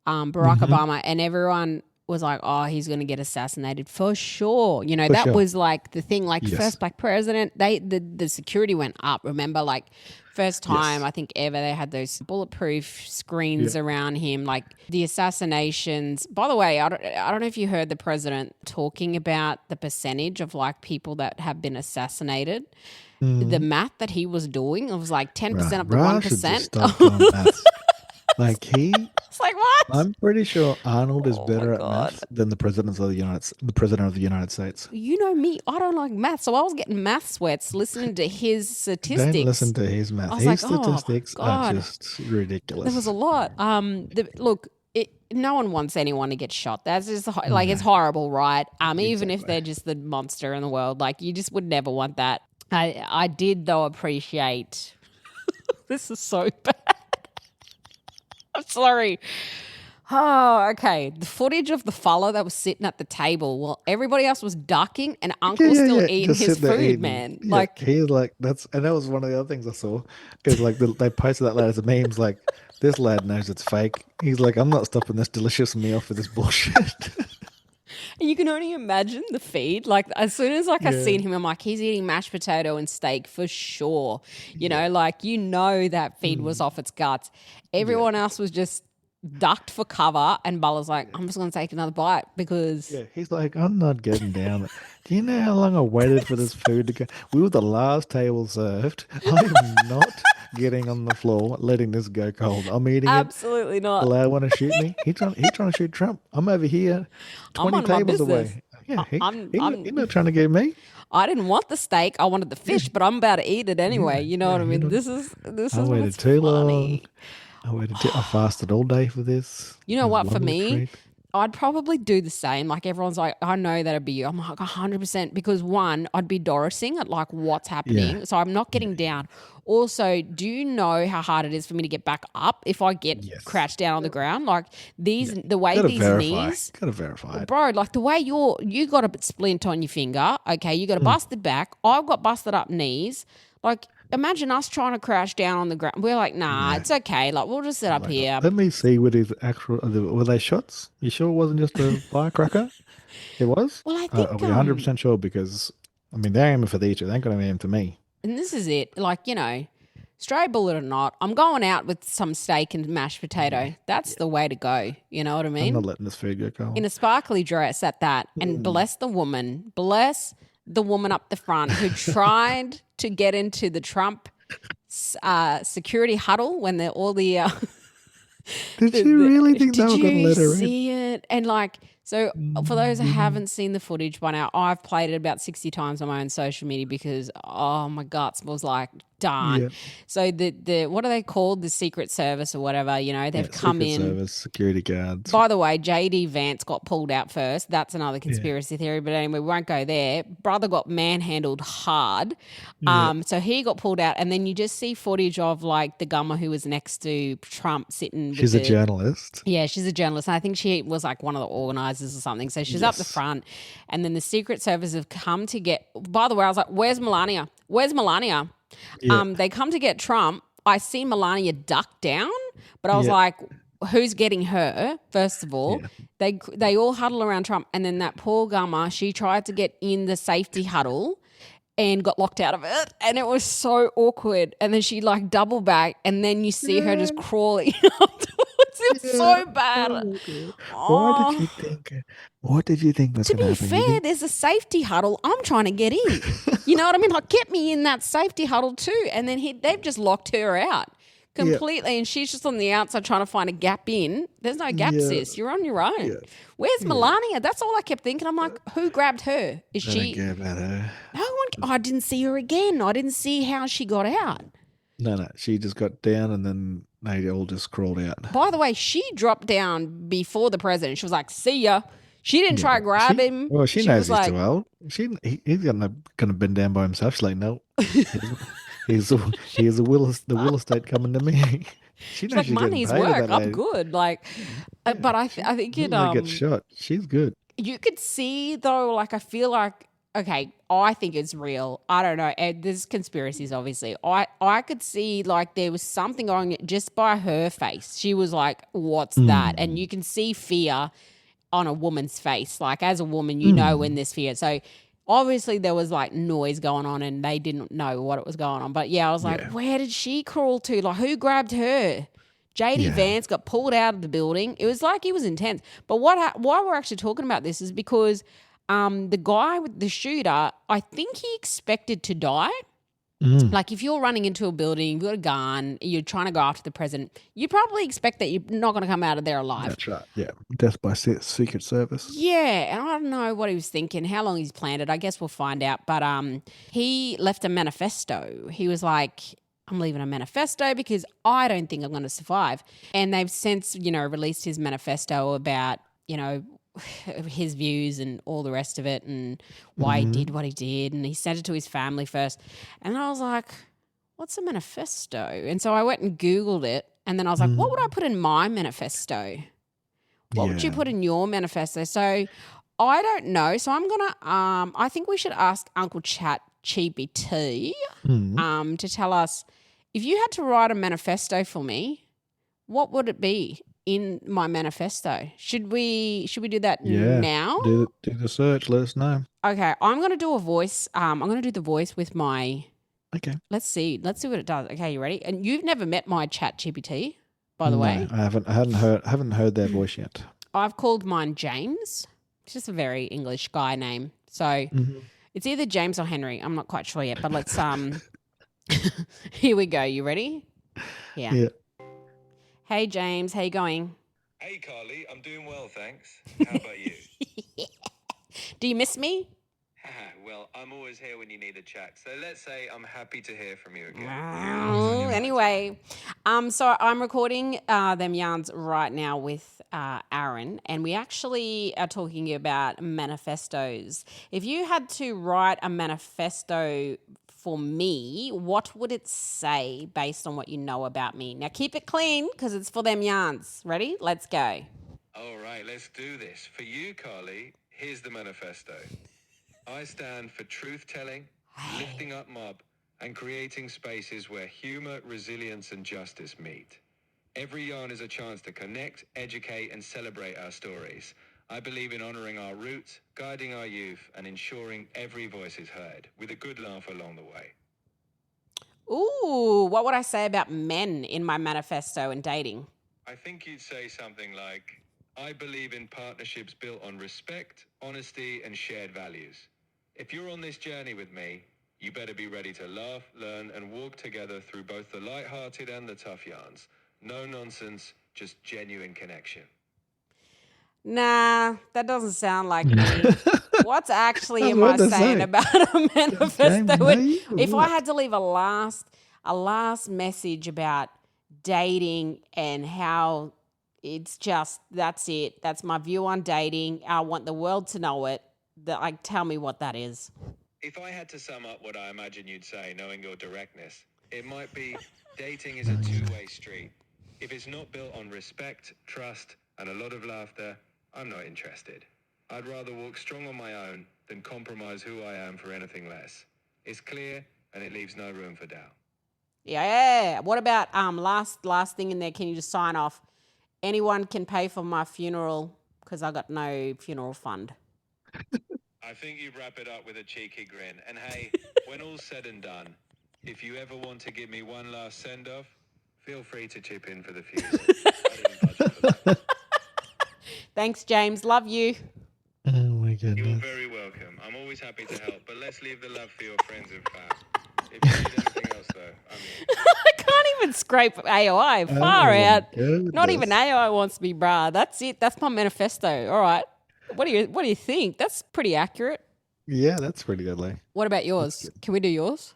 Barack Obama, and everyone was like, oh, he's going to get assassinated for sure. That was like the thing, like first black president, the security went up. Remember, like first time I think ever they had those bulletproof screens around him, like the assassinations. By the way, I don't know if you heard the president talking about the percentage of like people that have been assassinated. The math that he was doing, it was like 10% up to 1%. Like it's like, what? I'm pretty sure Arnold is better at math than the president of the United States. You know me, I don't like math, so I was getting math sweats listening to his statistics. Don't listen to his math. His statistics are just ridiculous. There was a lot. Look, no one wants anyone to get shot. That's just like it's horrible, right? Even if they're just the monster in the world, like you just would never want that. I did though appreciate. This is so bad. I'm sorry. Oh, okay. The footage of the fella that was sitting at the table while everybody else was ducking and Uncle was still eating his food, man. Yeah, like he's like, and that was one of the other things I saw. Because like they posted that lad as a memes, like, this lad knows it's fake. He's like, I'm not stopping this delicious meal for this bullshit. And you can only imagine the feed. Like as soon as I seen him, I'm like, he's eating mashed potato and steak for sure. That feed was off its guts. Everyone else was just ducked for cover, and Bulla's like, I'm just going to take another bite because... Yeah, he's like, I'm not getting down. Do you know how long I waited for this food to go? We were the last table served. I am not getting on the floor, letting this go cold. I'm eating Absolutely not. The lad want to shoot me. He's trying to shoot Trump. I'm over here 20 tables away. Yeah, he's not trying to get me. I didn't want the steak. I wanted the fish, but I'm about to eat it anyway. You know what I mean? This is I waited too long. I fasted all day for this. You know what? For me, I'd probably do the same. Like everyone's like, I know that'd be you. I'm like 100% because one, I'd be Dorising at like what's happening. Yeah. So I'm not getting down. Also, do you know how hard it is for me to get back up if I get crouched down on the ground? Like the way Gotta these verify. knees, Gotta verify it. bro, like the way you got a splint on your finger. Okay, you got a busted back. I've got busted up knees. Like imagine us trying to crouch down on the ground. We're like, nah, it's okay. Like we'll just sit up here. Let me see what his actual were they shots? You sure it wasn't just a firecracker? It was? Well, I think Are we 100% sure? Because I mean they're aiming for the eater. They ain't gonna aim for me. and this is it. Like, stray bullet or not, I'm going out with some steak and mashed potato. That's the way to go. You know what I I'm mean? not letting this food get cold. In a sparkly dress at that. And bless the woman up the front who tried to get into the Trump security huddle when all the Did you really think they were did going to you let her in? see it? And like, so for those who haven't seen the footage by now, I've played it about 60 times on my own social media because, my guts was like, darn. Yeah. So the what are they called? The Secret Service or whatever, they've come Secret in. Service, security guards. By the way, JD Vance got pulled out first. That's another conspiracy theory, but anyway, we won't go there. Brother got manhandled hard. So he got pulled out, and then you just see footage of like the gummer who was next to Trump sitting with She's a journalist. Yeah, she's a journalist. And I think she was like one of the organisers or something. So she's up the front, and then the Secret Service have come to get. By the way, I was like, "Where's Melania? Where's Melania?" Yeah. They come to get Trump. I see Melania duck down, but I was like, "Who's getting her?" First of all, they all huddle around Trump, and then that poor gummer, she tried to get in the safety huddle and got locked out of it, and it was so awkward. And then she like doubled back, and then you see her just crawling afterwards. It was so bad. What did you think was To going to be happen? fair, there's a safety huddle. I'm trying to get in. You know what I mean? Like, get me in that safety huddle too. And then they've just locked her out completely, and she's just on the outside trying to find a gap in. There's no gap, sis. You're on your own. Yeah. Where's Melania? That's all I kept thinking. I'm like, who grabbed her? Is she? I don't care about her. No one. I didn't see her again. I didn't see how she got out. No, she just got down and then they all just crawled out. By the way, she dropped down before the president. She was like, see ya. She didn't try to grab him. Well, she knows he's too old. He's going to bend down by himself. She's like, no. He's the will estate coming to me. She's like, money's work. I'm good. Like, but I think it. Get shot. She's good. You could see though. Like, I feel like. Okay, I think it's real. I don't know. There's conspiracies, obviously. I could see like there was something going on just by her face. She was like, "What's that?" And you can see fear on a woman's face. Like as a woman, you know when there's fear. So obviously there was like noise going on, and they didn't know what it was going on. But yeah, I was like, where did she crawl to? Like who grabbed her? JD Vance got pulled out of the building. It was like it was intense. But why we're actually talking about this is because. The guy with the shooter, I think he expected to die. Like if you're running into a building, you've got a gun, you're trying to go after the president, you probably expect that you're not going to come out of there alive. That's right. Yeah. Death by Secret Service. Yeah. And I don't know what he was thinking, how long he's planned it. I guess we'll find out. But he left a manifesto. He was like, I'm leaving a manifesto because I don't think I'm going to survive. And they've since, released his manifesto about, his views and all the rest of it and why he did what he did, and he sent it to his family first. And I was like, what's a manifesto? And so I went and Googled it, and then I was like, what would I put in my manifesto? What would you put in your manifesto? So I don't know. So I'm going to I think we should ask Uncle Chat GPT to tell us, if you had to write a manifesto for me, what would it be? In my manifesto. Should we do that now? Do the search. Let us know. Okay, I'm going to do a voice. I'm going to do the voice with my. Okay. Let's see what it does. Okay, you ready? And you've never met my Chat GPT, by the way. I haven't. I haven't heard their voice yet. I've called mine James. It's just a very English guy name. So it's either James or Henry. I'm not quite sure yet. But let's Here we go. You ready? Yeah. Hey, James, how you going? Hey, Carly, I'm doing well, thanks. How about you? Do you miss me? Well, I'm always here when you need a chat. So let's say I'm happy to hear from you again. Anyway, so I'm recording them yarns right now with Aaron, and we actually are talking about manifestos. If you had to write a manifesto for me, what would it say based on what you know about me? Now keep it clean because it's for them yarns. Ready? Let's go. All right, let's do this. For you, Carly, here's the manifesto. I stand for truth-telling, lifting up mob, and creating spaces where humour, resilience and justice meet. Every yarn is a chance to connect, educate and celebrate our stories. I believe in honouring our roots, guiding our youth and ensuring every voice is heard, with a good laugh along the way. Ooh, what would I say about men in my manifesto and dating? I think you'd say something like, I believe in partnerships built on respect, honesty and shared values. If you're on this journey with me, you better be ready to laugh, learn and walk together through both the light-hearted and the tough yarns. No nonsense, just genuine connection. Nah, that doesn't sound like me. What's actually That's am what I they saying say. about a manifesto? mate, If I what? had to leave a last message about dating and how it's just that's it. That's my view on dating. I want the world to know it. Tell me what that is. If I had to sum up what I imagine you'd say, knowing your directness, it might be dating is a two-way street. If it's not built on respect, trust, and a lot of laughter, I'm not interested. I'd rather walk strong on my own than compromise who I am for anything less. It's clear and it leaves no room for doubt. Yeah. What about last thing in there? Can you just sign off? Anyone can pay for my funeral because I got no funeral fund. I think you'd wrap it up with a cheeky grin. And hey, when all's said and done, if you ever want to give me one last send-off, feel free to chip in for the future. I didn't budget for that. Thanks, James. Love you. Oh my You're goodness. very welcome. I'm always happy to help, but let's leave the love for your friends and fam. If you need anything else, though, I'm here. I can't even scrape AI. Far Oh, out. goodness. Not even AI wants me, brah. That's it. That's my manifesto. All right. What do you think? That's pretty accurate. Yeah, that's pretty deadly. What about yours? Can we do yours?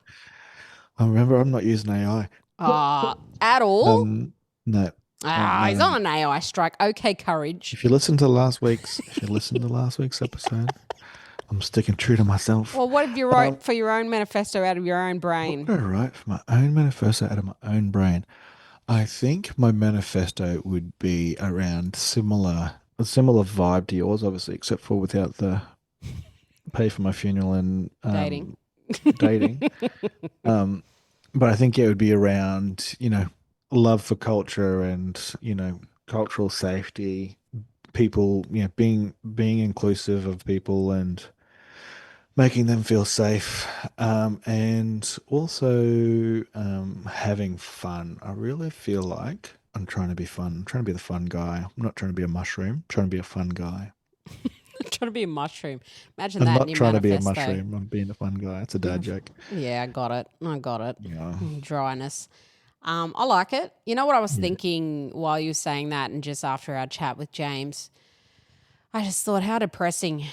I remember I'm not using AI. At all? No. He's on an AI strike. Okay, courage. If you listen to last week's episode, I'm sticking true to myself. Well, what if you wrote for your own manifesto out of your own brain? What did I write for my own manifesto out of my own brain? I think my manifesto would be around a similar vibe to yours, obviously, except for without the pay for my funeral and Dating. But I think it would be around, love for culture and, cultural safety, people, being inclusive of people and making them feel safe, and also having fun. I really feel like I'm trying to be fun. I'm trying to be the fun guy. I'm not trying to be a mushroom. I'm trying to be a fun guy. Trying to be a mushroom. Imagine I'm that not in your trying to be a manifesto. mushroom. I'm being a fun guy. It's a dad joke. Yeah, I got it. Yeah. Dryness. I like it. You know what I was thinking while you were saying that and just after our chat with James? I just thought how depressing.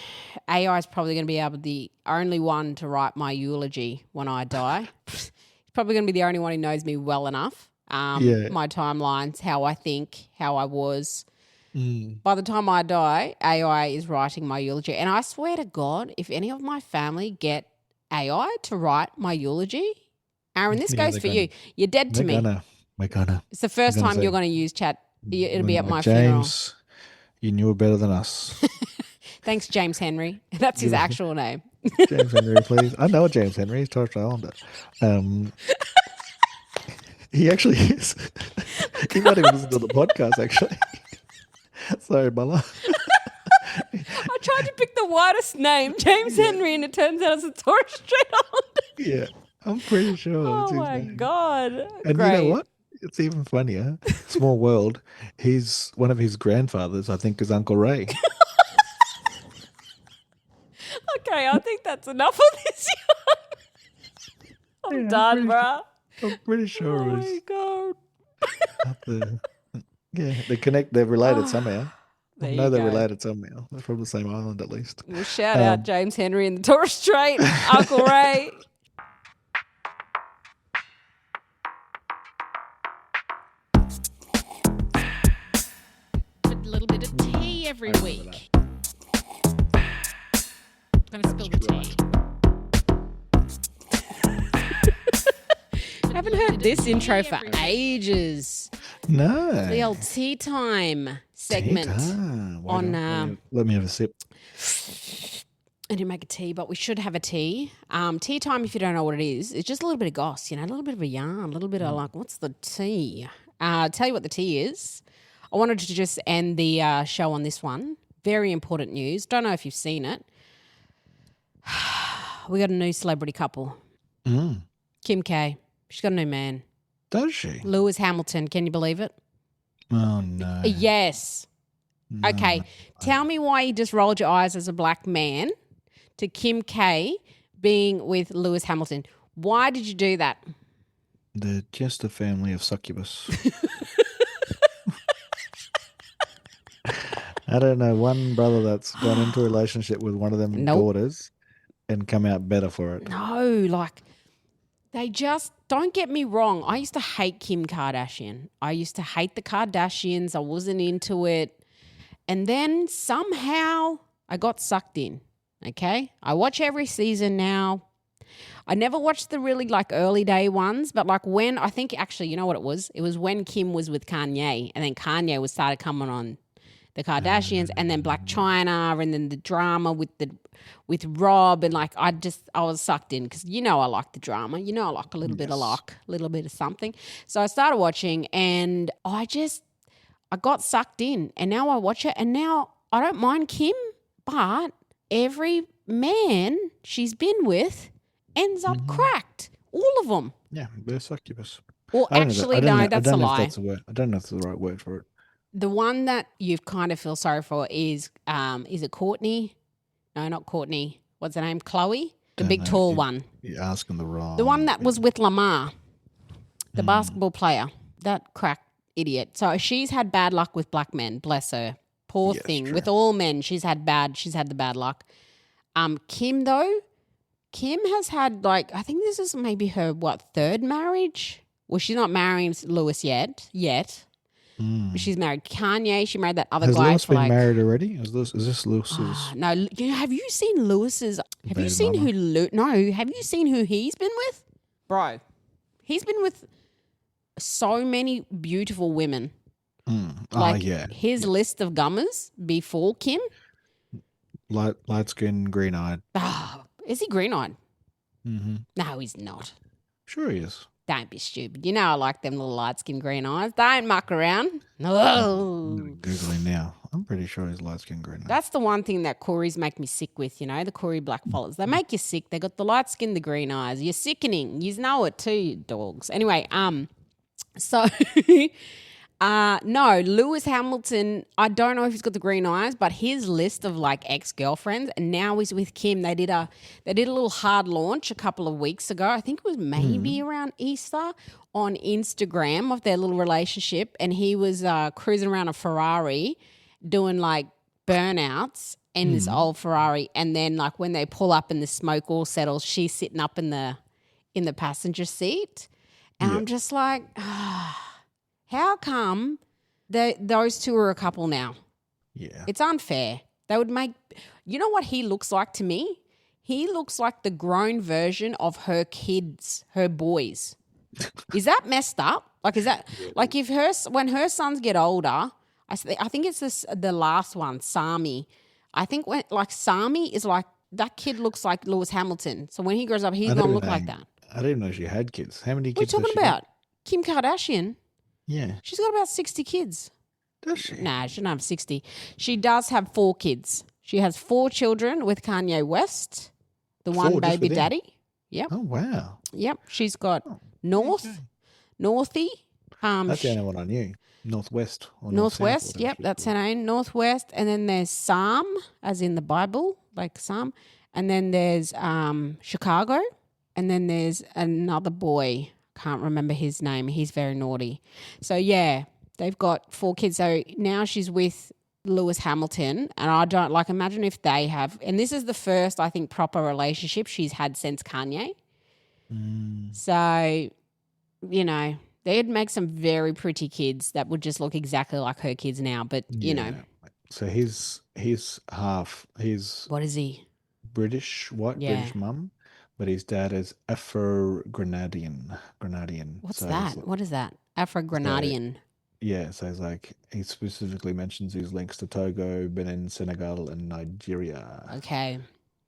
AI is probably going to be the only one to write my eulogy when I die. He's probably going to be the only one who knows me well enough. My timelines, how I think, how I was. By the time I die, AI is writing my eulogy. And I swear to God, if any of my family get AI to write my eulogy, Aaron, this goes for you. You're dead to me. We're gonna. It's the first time you're going to use chat. It'll be at my funeral. James, you knew it better than us. Thanks, James Henry. That's his actual name. James Henry, please. I know James Henry. He's Torch Islander. He actually is. He might even listen to the podcast, actually. Sorry, Bella. I tried to pick the widest name, James Henry, and it turns out it's a Torres Strait Islander. Yeah, I'm pretty sure. Oh, my God. And Great. you know what? It's even funnier. Small world. One of his grandfathers, I think, is Uncle Ray. Okay, I think that's enough of this. I'm done, bruh. I'm pretty sure Oh, it was. my God. Up there. Yeah, they're related somehow. There I you know they're go. related somehow. They're from the same island at least. Well, shout out James Henry and the Torres Strait, Uncle Ray. A little bit of tea every week. I'm going to spill the tea. I haven't heard this intro for ages. No. The old tea time segment. Let me have a sip. I didn't make a tea, but we should have a tea. Tea time, if you don't know what it is, it's just a little bit of goss, a little bit of a yarn, a little bit of like, what's the tea? I'll tell you what the tea is. I wanted to just end the show on this one. Very important news. Don't know if you've seen it. We got a new celebrity couple. Kim K. She's got a new man. Does she? Lewis Hamilton. Can you believe it? Oh, no. Yes. No. Okay. Tell me why you just rolled your eyes as a black man to Kim K being with Lewis Hamilton. Why did you do that? They're just a family of succubus. I don't know one brother that's gone into a relationship with one of them daughters and come out better for it. No, like they just, don't get me wrong. I used to hate Kim Kardashian. I used to hate the Kardashians. I wasn't into it. And then somehow I got sucked in, okay? I watch every season now. I never watched the really like early day ones, but like when, I think actually, you know what it was? It was when Kim was with Kanye and then Kanye was started coming on the Kardashians and then Black China and then the drama with Rob and like I was sucked in because I like the drama. I like a little bit of luck, a little bit of something. So I started watching and I got sucked in and now I watch it and now I don't mind Kim, but every man she's been with ends up cracked. All of them. Yeah, they're succubus. Well, actually, no, that's a lie. I don't know if that's the right word for it. The one that you kind of feel sorry for is it Courtney? No, not Courtney. What's her name? Chloe? The big tall one. You're asking the wrong. The one that was with Lamar, the basketball player. That crack idiot. So she's had bad luck with black men, bless her. Poor thing. True. With all men, she's had the bad luck. Kim though, Kim has had I think this is maybe her third marriage? Well, she's not marrying Lewis yet. But she's married Kanye. She married that other guy. Has Lewis been married already? Is this Lewis's? No, have you seen Lewis's? Have you seen have you seen who he's been with? Bro, he's been with so many beautiful women. His list of gummers before Kim. Light skin, green eyed. Is he green eyed? Mm-hmm. No, he's not. Sure he is. Don't be stupid. I like them little light skin green eyes. Don't muck around. No. I'm Googling now. I'm pretty sure he's light skin, green eyed. That's the one thing that Corys make me sick with, the Corey blackfellas. They make you sick. They got the light skin, the green eyes. You're sickening. You know it too, you dogs. Anyway, so no, Lewis Hamilton, I don't know if he's got the green eyes, but his list of ex-girlfriends, and now he's with Kim. They did a little hard launch a couple of weeks ago. I think it was maybe around Easter on Instagram of their little relationship, and he was cruising around a Ferrari doing burnouts in this old Ferrari, and then when they pull up and the smoke all settles, she's sitting up in the passenger seat, and I'm just like, how come those two are a couple now? Yeah. It's unfair. They would make – you know what he looks like to me? He looks like the grown version of her kids, her boys. Is that messed up? Is that – if when her sons get older, I think it's the last one, Sami. I think when Sami is that kid looks like Lewis Hamilton. So when he grows up, he's going to look like that. I didn't know she had kids. How many kids What are you talking about? Kim Kardashian? Yeah. She's got about 60 kids. Does she? Nah, she doesn't have 60. She does have 4 kids. She has 4 children with Kanye West, the one baby daddy. Yep. Oh, wow. Yep. She's got Northie. That's the only one I knew. Northwest. Or Northwest. Yep, that's her name. Northwest. And then there's Psalm, as in the Bible, Psalm. And then there's Chicago. And then there's another boy. Can't remember his name. He's very naughty. So, yeah, they've got 4 kids. So now she's with Lewis Hamilton, and I don't like imagine if they have, and this is the first I think proper relationship she's had since Kanye. So, you know, they'd make some very pretty kids that would just look exactly like her kids now. But you know, So he's what is he? British, white Yeah. British mum, but his dad is Afro-Grenadian. What's So that? What is that? Afro-Grenadian. Yeah, so it's like he specifically mentions his links to Togo, Benin, Senegal, and Nigeria. Okay.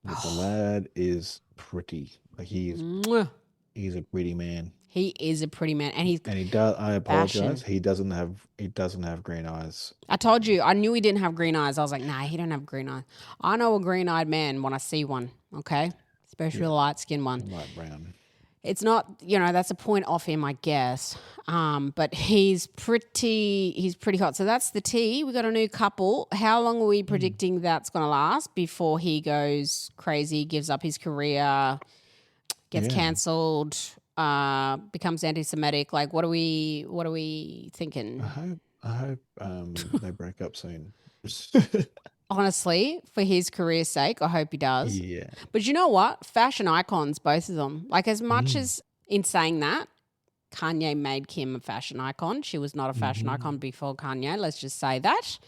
But the lad is pretty. Like he's a pretty man. He is a pretty man, and he does. I apologize. fashion. He doesn't have green eyes. I told you, I knew he didn't have green eyes. I was like, nah, he don't have green eyes. I know a green-eyed man when I see one, okay? Especially a light-skinned one. Light brown. It's not, that's a point off him, I guess. But he's pretty hot. So that's the tea. We got a new couple. How long are we predicting that's going to last before he goes crazy, gives up his career, gets cancelled, becomes anti-Semitic? Like, what are we thinking? I hope they break up soon. Honestly, for his career's sake, I hope he does. Yeah. But you know what? Fashion icons, both of them. Like, as much as in saying that, Kanye made Kim a fashion icon. She was not a fashion icon before Kanye. Let's just say that.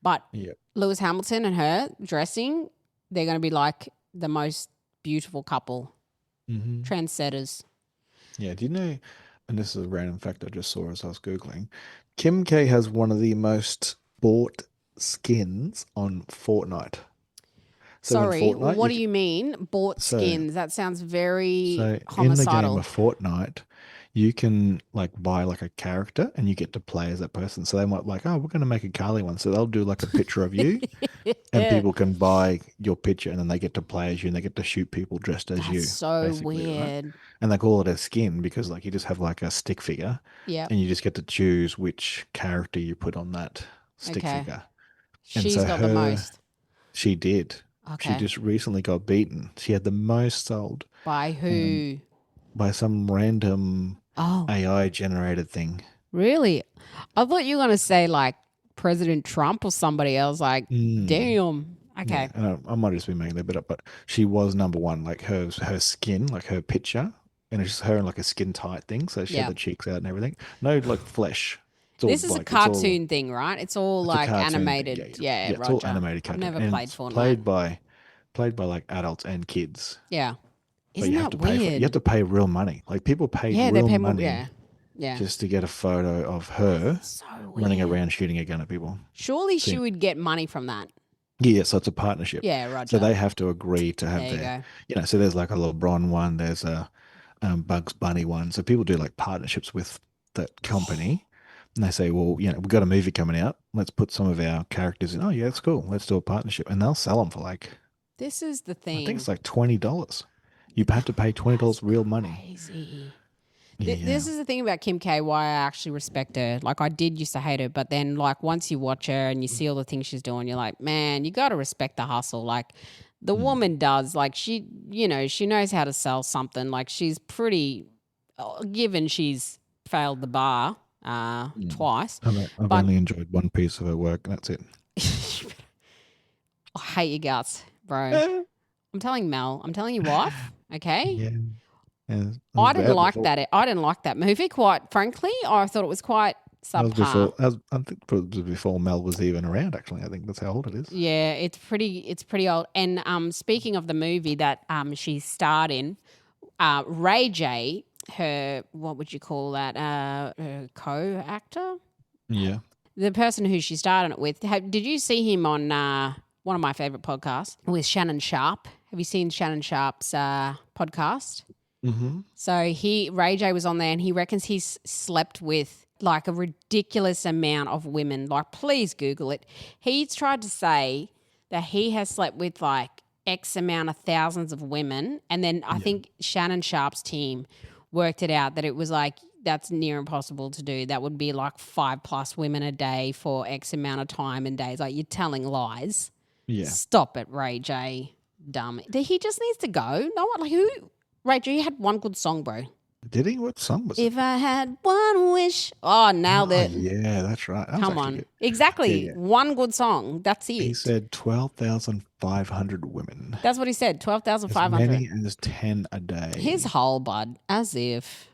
But Lewis Hamilton and her dressing, they're going to be like the most beautiful couple. Trendsetters. Yeah. Do you know, and this is a random fact I just saw as I was Googling, Kim K has one of the most bought skins on Fortnite. So Sorry, Fortnite, what do you mean? Bought skins. That sounds very homicidal. In the game of Fortnite, you can like buy like a character and you get to play as that person. So they might like, oh, we're going to make a Carly one. So they'll do like a picture of you and people can buy your picture and then they get to play as you and they get to shoot people dressed as you. That's so Right? weird. And they call it a skin because like you just have like a stick figure and you just get to choose which character you put on that stick figure. And She's got the most. She did. Okay. She just recently got beaten. She had the most sold. By who? By some random AI generated thing. Really? I thought you were going to say like President Trump or somebody else. Like, damn. Okay. Yeah, I might just be making that bit up, but she was number one. Like her skin, like her picture, and it's just her in like a skin tight thing. So she had the cheeks out and everything. No, like flesh. This is like, a cartoon thing, right? It's all like animated. Yeah, it's all animated cartoon. I've never played Fortnite. Played by like adults and kids. Yeah. Isn't that weird? You have to pay real money. Like people pay real money just to get a photo of her running around shooting a gun at people. Surely she would get money from that. Yeah, so it's a partnership. Yeah, Roger. So they have to agree to have their, so there's like a LeBron one, there's a Bugs Bunny one. So people do like partnerships with that company. And they say, well, we've got a movie coming out. Let's put some of our characters in. Oh, yeah, that's cool. Let's do a partnership. And they'll sell them for like... This is the thing. I think it's like $20. You have to pay $20 real money. Crazy. This is the thing about Kim K, why I actually respect her. Like, I did used to hate her, but then, like, once you watch her and you see all the things she's doing, you're like, man, you got to respect the hustle. Like, the woman does. Like, she knows how to sell something. Like, she's pretty... Given she's failed the bar... twice. I've only enjoyed one piece of her work, and that's it. I hate your guts, bro. I'm telling Mel. I'm telling your wife. Okay. Yeah. I didn't like that. I didn't like that movie. Quite frankly, I thought it was quite subpar. I think it was before Mel was even around. Actually, I think that's how old it is. Yeah, it's pretty old. And speaking of the movie that she starred in, Ray J. Her, what would you call that? Her co-actor? Yeah. The person who she started it with. Did you see him on one of my favorite podcasts with Shannon Sharp? Have you seen Shannon Sharp's podcast? Mm-hmm. So Ray J was on there and he reckons he's slept with like a ridiculous amount of women. Like, please Google it. He's tried to say that he has slept with like X amount of thousands of women. And then I think Shannon Sharp's team worked it out that it was like that's near impossible to do. That would be like 5+ women a day for X amount of time and days. Like, you're telling lies. Yeah. Stop it, Ray J. Dumb. He just needs to go. No one, like, who? Ray J had one good song, bro. Did he? What song was it? If I had one wish. Oh, nailed it. Yeah, that's right. That was Come actually on. good. Exactly. Yeah. One good song. That's He it. said 12,500 women. That's what he said. As 12,500. many as 10 a day. His whole bud. As if.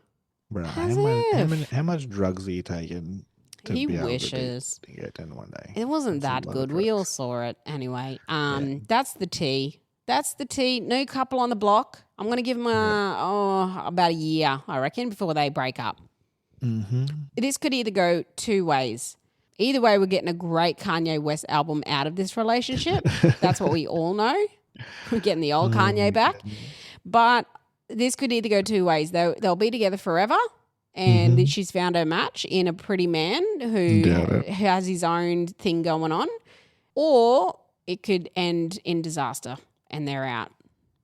Bro, As if. how much drugs are you taking to He be wishes. able to get 10 one day? It wasn't That's a that lot of good. We all drugs. saw it anyway. That's the tea. That's the tea. New couple on the block. I'm going to give them about a year, I reckon, before they break up. Mm-hmm. This could either go two ways. Either way, we're getting a great Kanye West album out of this relationship. That's what we all know. We're getting the old Kanye back. But this could either go two ways. They'll be together forever, and she's found her match in a pretty man who has his own thing going on, or it could end in disaster and they're out.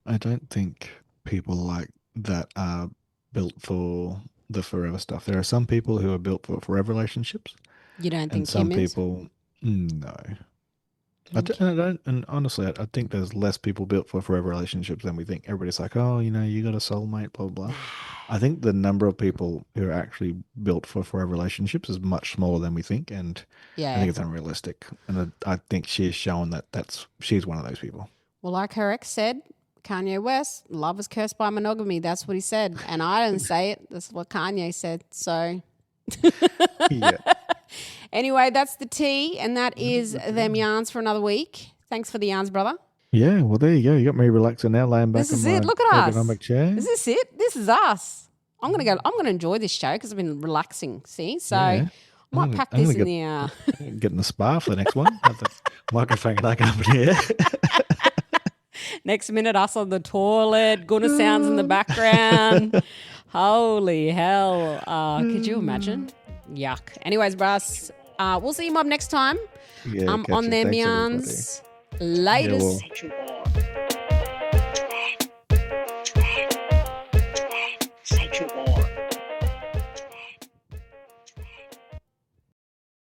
I don't think people like that are built for the forever stuff. There are some people who are built for forever relationships. You don't think And some Kim is? people, no. And honestly, I think there's less people built for forever relationships than we think. Everybody's like, oh, you got a soulmate, blah, blah. I think the number of people who are actually built for forever relationships is much smaller than we think. And I think it's unrealistic. And I think she has shown that she's one of those people. Well, like her ex said, Kanye West, love is cursed by monogamy. That's what he said. And I didn't say it. That's what Kanye said. So Yeah. anyway, that's the tea. And that is them yarns for another week. Thanks for the yarns, brother. Yeah, well, there you go. You got me relaxing now, laying back This in is my it. Look at us. ergonomic chair. Is this it? This is us. I'm gonna enjoy this show because I've been relaxing. See, so Yeah. I might pack this in the. Get in the spa for the next one. Have the microphone like up in here. Next minute, us on the toilet, Gunnar sounds in the background. Holy hell. Could you imagine? Yuck. Anyways, Brass, we'll see you mob next time. Yeah, catch On you. them Thanks, yarns. everybody. Latest. Yeah, well, Sexual. Sexual.